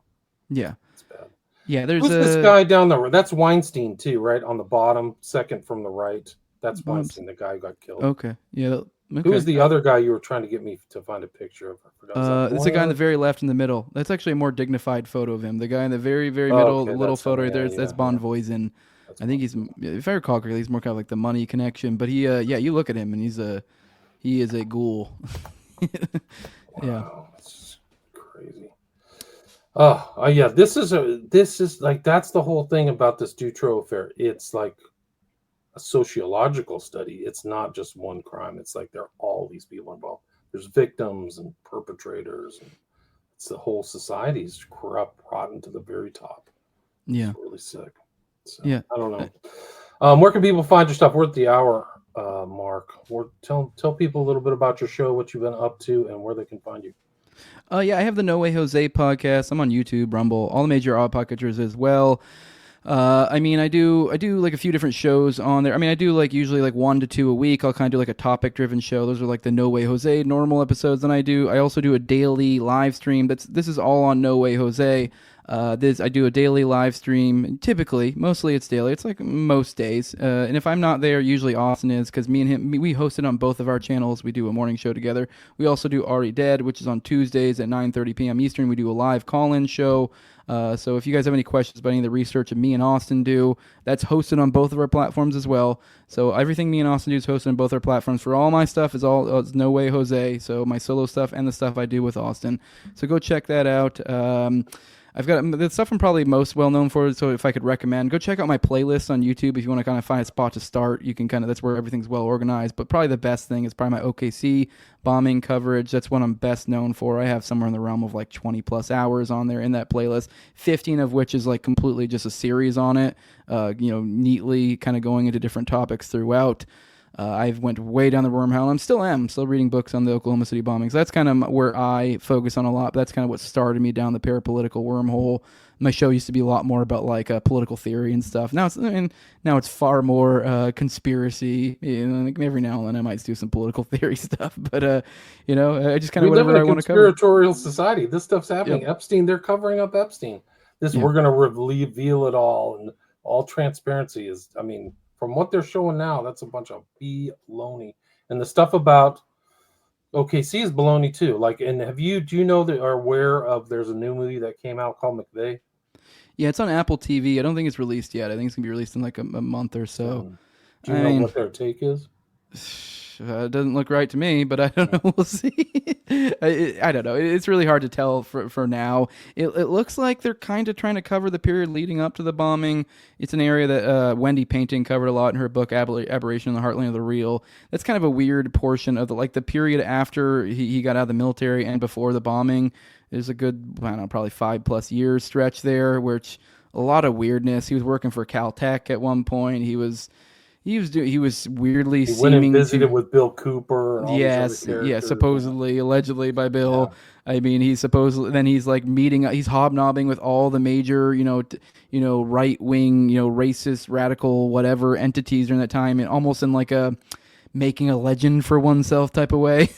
Yeah. It's bad. Yeah, Who's this guy down there? That's Weinstein too, right? On the bottom, second from the right. That's Weinstein, the guy who got killed. Okay. Yeah. Okay. Who was the other guy you were trying to get me to find a picture of? I forgot. It's the guy in the very left in the middle. That's actually a more dignified photo of him. The guy in the very, very middle, the little photo there, that's Bon Voisin. I think he's, if I recall correctly, he's more kind of like the money connection. But you look at him and he is a ghoul. Wow, it's crazy. Oh yeah, this is that's the whole thing about this Dutroux affair. It's like a sociological study. It's not just one crime. It's like there are all these people involved. There's victims and perpetrators, and it's the whole society's corrupt, rotten to the very top. Yeah, it's really sick. So, yeah, I don't know. Where can people find your stuff? We're at the hour mark. Tell people a little bit about your show, what you've been up to, and where they can find you. Yeah, I have the No Way Jose podcast. I'm on YouTube, Rumble, all the major odd podcatchers as well. I do like a few different shows on there. I mean, I do usually 1 to 2 a week. I'll kind of do a topic driven show. Those are the No Way Jose normal episodes. And I also do a daily live stream. This is all on No Way Jose. I do a daily live stream. Mostly it's daily. It's like most days. And if I'm not there, usually Austin is, because me and him, we host it on both of our channels. We do a morning show together. We also do Already Dead, which is on Tuesdays at 9:30 p.m. Eastern. We do a live call-in show. So if you guys have any questions about any of the research that me and Austin do, that's hosted on both of our platforms as well. So everything me and Austin do is hosted on both our platforms. For all my stuff is it's No Way Jose. So my solo stuff and the stuff I do with Austin. So go check that out. I've got the stuff I'm probably most well known for. So if I could recommend, go check out my playlist on YouTube if you want to kind of find a spot to start. You can that's where everything's well organized. But probably the best thing is probably my OKC bombing coverage. That's what I'm best known for. I have somewhere in the realm of 20 plus hours on there in that playlist, 15 of which is completely just a series on it. Neatly kind of going into different topics throughout. I've went way down the wormhole. I'm still reading books on the Oklahoma City bombings. That's kind of where I focus on a lot. That's kind of what started me down the parapolitical wormhole. My show used to be a lot more about political theory and stuff. Now it's far more conspiracy. Every now and then I might do some political theory stuff, but I just kind of whatever I want to cover. Conspiratorial society. This stuff's happening. Yep. Epstein. They're covering up Epstein. We're going to reveal it all, and all transparency is. I mean, from what they're showing now, that's a bunch of baloney. And the stuff about OKC is baloney too. And do you know that are aware of there's a new movie that came out called McVeigh? Yeah, it's on Apple TV. I don't think it's released yet. I think it's gonna be released in a month or so. Do you know what their take is? It doesn't look right to me, but I don't know. We'll see. I don't know. It's really hard to tell for now. It looks like they're kind of trying to cover the period leading up to the bombing. It's an area that Wendy Painting covered a lot in her book Aberration in the Heartland of the Real. That's kind of a weird portion of the period after he got out of the military and before the bombing. There's a good, probably 5+ years stretch there, which a lot of weirdness. He was working for Caltech at one point. He was He was weirdly He went and seeming visited to. with Bill Cooper and all these other Yes, yeah, characters. supposedly, allegedly by Yeah. Bill. I mean, he's supposedly then he's like he's hobnobbing with all the major, right wing, racist, radical, whatever entities during that time, and almost in like a making a legend for oneself type of way.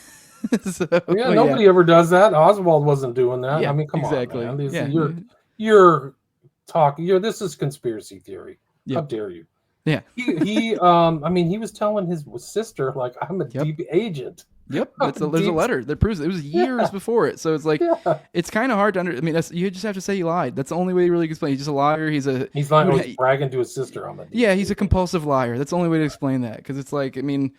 So Yeah, yeah, nobody ever does that. Oswald wasn't doing that. I yeah, mean, come on, exactly. man. Yeah, You're talking. This is conspiracy theory. How yep, dare you? yeah, I mean, he was telling his sister like, "I'm a yep. deep agent." Yep, I'm a there's a deep. letter that proves it was years Yeah, before it. So it's like yeah. it's kind of hard to I mean, you just have to say he lied. That's the only way you really can explain. He's just a liar. He's not He always would, bragging to his sister. I'm a deep yeah, he's a agent. compulsive liar. That's the only way to explain that because it's like I mean,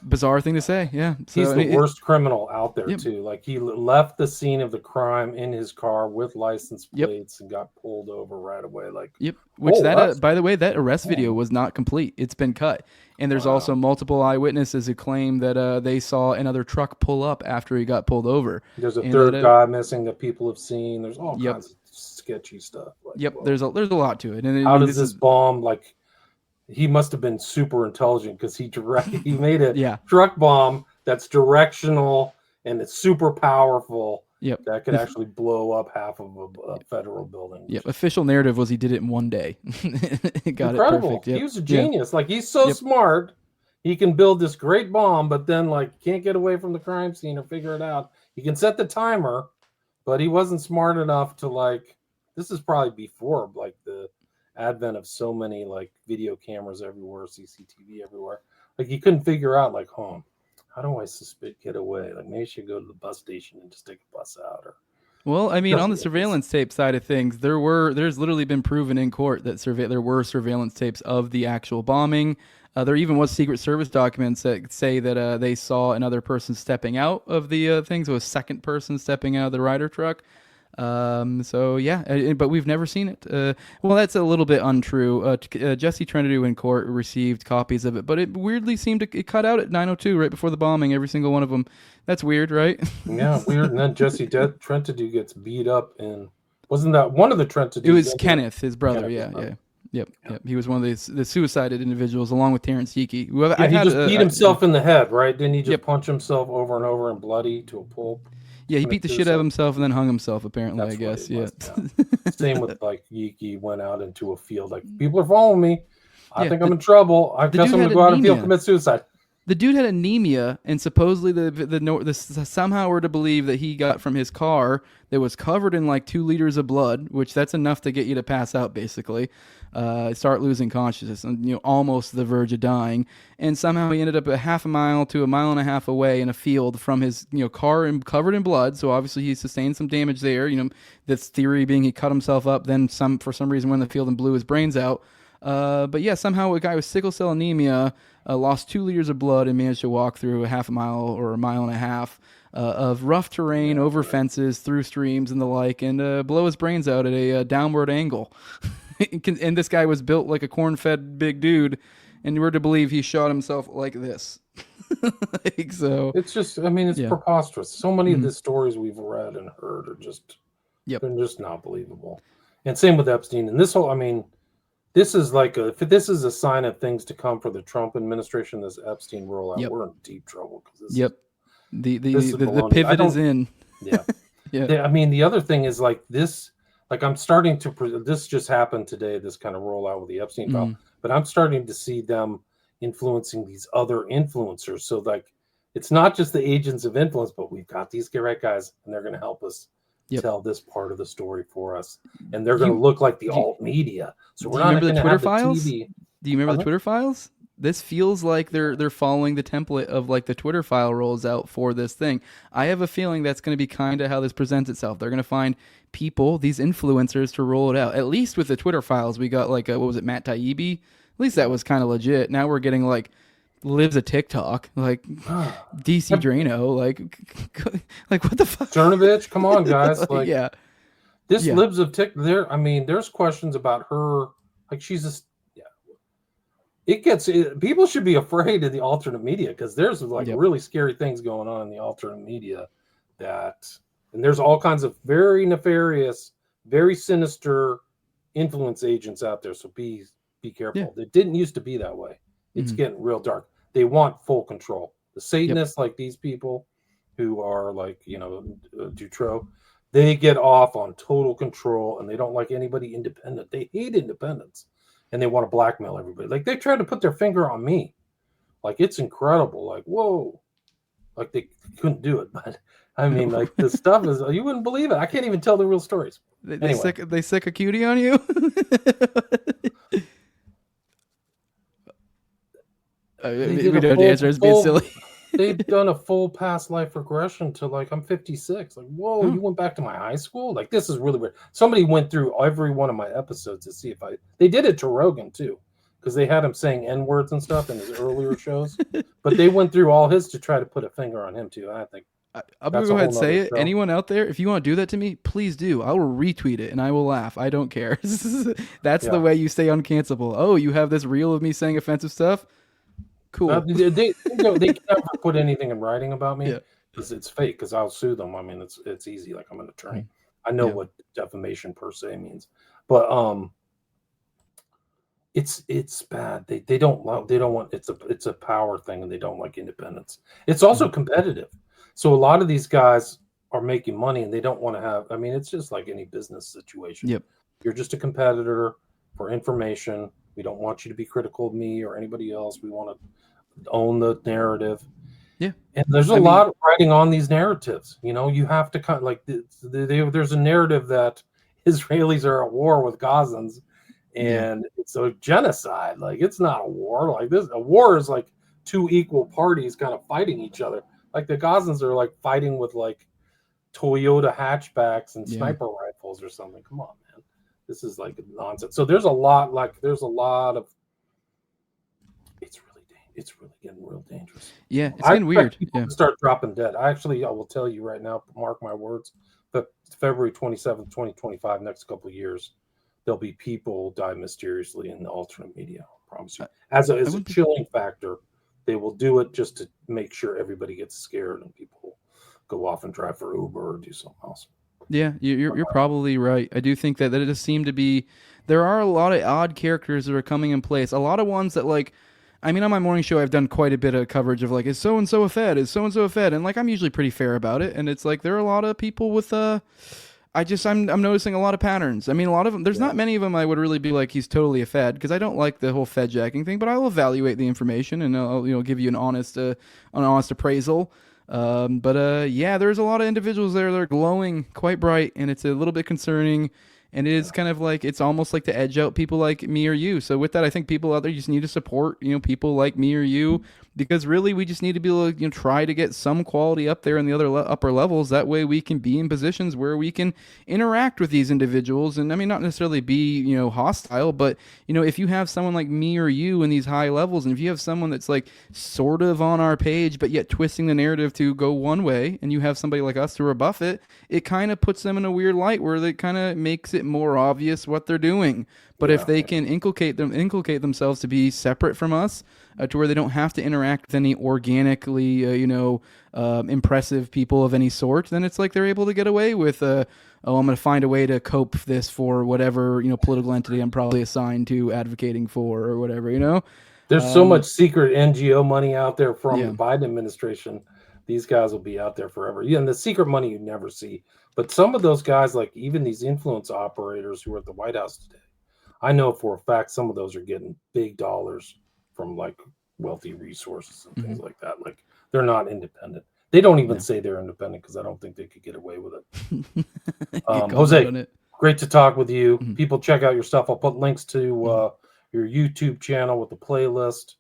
bizarre thing to say. Yeah. So He's I the mean, worst criminal out there yep, too. Like he left the scene of the crime in his car with license yep, plates and got pulled over right away. Like, yep. Which oh, that that's by the way, that arrest video oh, was not complete. It's been cut, and there's also wow. multiple eyewitnesses who claim that they saw another truck pull up after he got pulled over, There's a and that third guy missing that people have seen. There's all yep, kinds of sketchy stuff. Like, yep. whoa. There's a lot to it, and I How mean does this this is bomb like? He must have been super intelligent because he made a yeah. truck bomb that's directional and it's super powerful Yep. that could actually blow up half of a federal building. Yep. Official narrative was he did it in one day. Got it Incredible. perfect. Yep. He was a Yeah. genius. Like he's so Yep. smart. He can build this great bomb, but then like can't get away from the crime scene or figure it out. He can set the timer, but he wasn't smart enough to like. This is probably before like the advent of so many like video cameras everywhere, CCTV everywhere. Like he couldn't figure out like, how do I suspect get away? Like maybe I should go to the bus station and just take a bus out or Well, I mean, on the nothing like this. surveillance tape side of things, there's literally been proven in court that there were surveillance tapes of the actual bombing. There even was Secret Service documents that say that they saw another person stepping out of the things. It was a second person stepping out of the Ryder truck. So yeah, but we've never seen it. Well, that's a little bit untrue. Jesse Trentadue in court received copies of it, but it weirdly seemed to it cut out at 9:02 right before the bombing. Every single one of them. That's weird, right? Yeah, weird. And then Jesse Trentadue gets beat up in. Wasn't that one of the Trentadues? It was Kenneth, his brother. Kenneth, his Yeah, brother. yeah. Yep, yep. He was one of the suicided individuals, along with Terrence Yeeki. Who Yeah, I've he had, just beat himself in the head, right? Didn't he just Yep. punch himself over and over and bloody to a pulp? Yeah, he Commit beat the shit out suicide? of himself and then hung himself. Apparently, I That's what guess. it Yeah. was. Yeah. Same with like Yeeki went out into a field. Like people are following me. I Yeah. think I'm in trouble. I guess dude I'm gonna had go out and anemia. commit suicide. The dude had anemia, and supposedly somehow we're to believe that he got from his car that was covered in like 2 liters of blood, which that's enough to get you to pass out, basically, start losing consciousness, and almost to the verge of dying. And somehow he ended up a half a mile to a mile and a half away in a field from his car and covered in blood. So obviously he sustained some damage there. This theory being he cut himself up, then for some reason went in the field and blew his brains out. But yeah, somehow a guy with sickle cell anemia lost 2 liters of blood and managed to walk through a half a mile or a mile and a half of rough terrain, over fences, through streams and the like, and blow his brains out at a downward angle. And this guy was built like a corn-fed big dude, and we're to believe he shot himself like this. So It's just, I mean, it's yeah. preposterous. So many of the stories we've read and heard are just, Yep. they're just not believable. And same with Epstein. And this whole, I mean, this is like if this is a sign of things to come for the Trump administration, this Epstein rollout, Yep. we're in deep trouble because this Yep. this is The baloney. pivot is in. Yeah. Yeah. I mean, the other thing is like this, like I'm starting to, this just happened today, this kind of rollout with the Epstein file, but I'm starting to see them influencing these other influencers. So like, it's not just the agents of influence, but we've got these great guys and they're going to help us Yep. tell this part of the story for us. And they're going to look like the alt media. So we're not going to have the TV. Do you remember the Twitter files? This feels like they're following the template of like the Twitter file rolls out for this thing. I have a feeling that's going to be kind of how this presents itself. They're going to find people, these influencers, to roll it out. At least with the Twitter files, we got like what was it, Matt Taibbi? At least that was kind of legit. Now we're getting like lives a TikTok, like DC Drano, like what the fuck? Cernovich, come on, guys! Like, yeah, this lives of Tik. There, I mean, there's questions about her. Like, she's just. It gets people should be afraid of the alternate media because there's like really scary things going on in the alternate media and there's all kinds of very nefarious, very sinister influence agents out there. So be careful. It didn't used to be that way. It's getting real dark. They want full control. The Satanists, like these people who are like, Dutroux, they get off on total control and they don't like anybody independent. They hate independence and they want to blackmail everybody. Like they tried to put their finger on me. Like it's incredible. Like, whoa. Like they couldn't do it. But I mean, like the stuff is, you wouldn't believe it. I can't even tell the real stories. They sick a cutie on you? We don't answer. It's being silly. They've done a full past life regression to like I'm 56. Like, whoa, you went back to my high school? Like, this is really weird. Somebody went through every one of my episodes to see if they did it to Rogan too, because they had him saying N-words and stuff in his earlier shows. But they went through all his to try to put a finger on him too. And I think I'm gonna go ahead and say it. Show. Anyone out there, if you want to do that to me, please do. I will retweet it and I will laugh. I don't care. That's the way you stay uncancelable. Oh, you have this reel of me saying offensive stuff? Cool. They can never put anything in writing about me because it's fake. Because I'll sue them. I mean, it's easy. Like I'm an attorney. I know what defamation per se means, but it's bad. They don't want. It's a power thing, and they don't like independence. It's also competitive. So a lot of these guys are making money, and they don't want to have. I mean, it's just like any business situation. Yep. You're just a competitor for information. We don't want you to be critical of me or anybody else. We want to own the narrative. Yeah. And there's a lot of writing on these narratives. You have to kind of like there's a narrative that Israelis are at war with Gazans and it's a genocide. Like it's not a war. Like this, a war is like two equal parties kind of fighting each other. Like the Gazans are like fighting with like Toyota hatchbacks and sniper rifles or something. Come on, man. This is like nonsense. So there's a lot of. It's really getting real dangerous. Yeah, it's getting weird. Start dropping dead. I will tell you right now, mark my words, but February 27th, 2025, next couple of years, there'll be people die mysteriously in the alternate media. I promise you. As a chilling factor, they will do it just to make sure everybody gets scared and people go off and drive for Uber or do something else. Yeah, you're probably right. I do think that it does seem to be, there are a lot of odd characters that are coming in place. A lot of ones that like, I mean, on my morning show, I've done quite a bit of coverage of like, is so-and-so a Fed? Is so-and-so a Fed? And like, I'm usually pretty fair about it. And it's like, there are a lot of people with, I'm noticing a lot of patterns. I mean, a lot of them, there's not many of them I would really be like, he's totally a Fed, because I don't like the whole Fed jacking thing, but I'll evaluate the information and I'll give you an honest appraisal. There's a lot of individuals there that are glowing quite bright, and it's a little bit concerning. And it is kind of like, it's almost like to edge out people like me or you. So with that, I think people out there just need to support, people like me or you, because really we just need to be able to, try to get some quality up there in the other upper levels. That way we can be in positions where we can interact with these individuals. And I mean, not necessarily be, hostile, but, if you have someone like me or you in these high levels, and if you have someone that's like sort of on our page, but yet twisting the narrative to go one way, and you have somebody like us to rebuff it, it kind of puts them in a weird light where it kind of makes it more obvious what they're doing. But if they can inculcate themselves to be separate from us, to where they don't have to interact with any organically, impressive people of any sort, then it's like they're able to get away with, I'm going to find a way to cope this for whatever, political entity I'm probably assigned to advocating for or whatever, There's so much secret NGO money out there from the Biden administration. These guys will be out there forever. Yeah, and the secret money you never see. But some of those guys, like even these influence operators who are at the White House today, I know for a fact some of those are getting big dollars from like wealthy resources and things like that. Like they're not independent. They don't even say they're independent because I don't think they could get away with it. Jose, great to talk with you. People check out your stuff. I'll put links to your YouTube channel with the playlist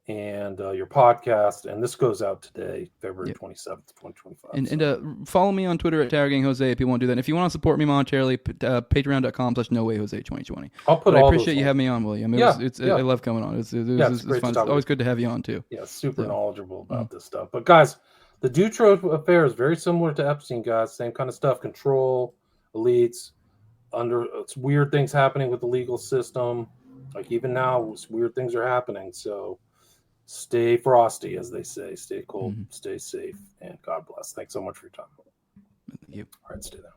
and your podcast, and this goes out today, February 27th, 2025. And follow me on Twitter at TowerGangJose if you want to do that. And if you want to support me monetarily, patreon.com/NoWayJose2020. I'll put I appreciate you having me on, William. I love coming on. It's fun. It's always good to have you on too. Yeah, super knowledgeable about this stuff. But guys, the Dutroux affair is very similar to Epstein, guys. Same kind of stuff. Control, elites, it's weird things happening with the legal system. Like even now, weird things are happening. So stay frosty, as they say. Stay cold, stay safe, and God bless. Thanks so much for your time. Thank you. All right, stay there.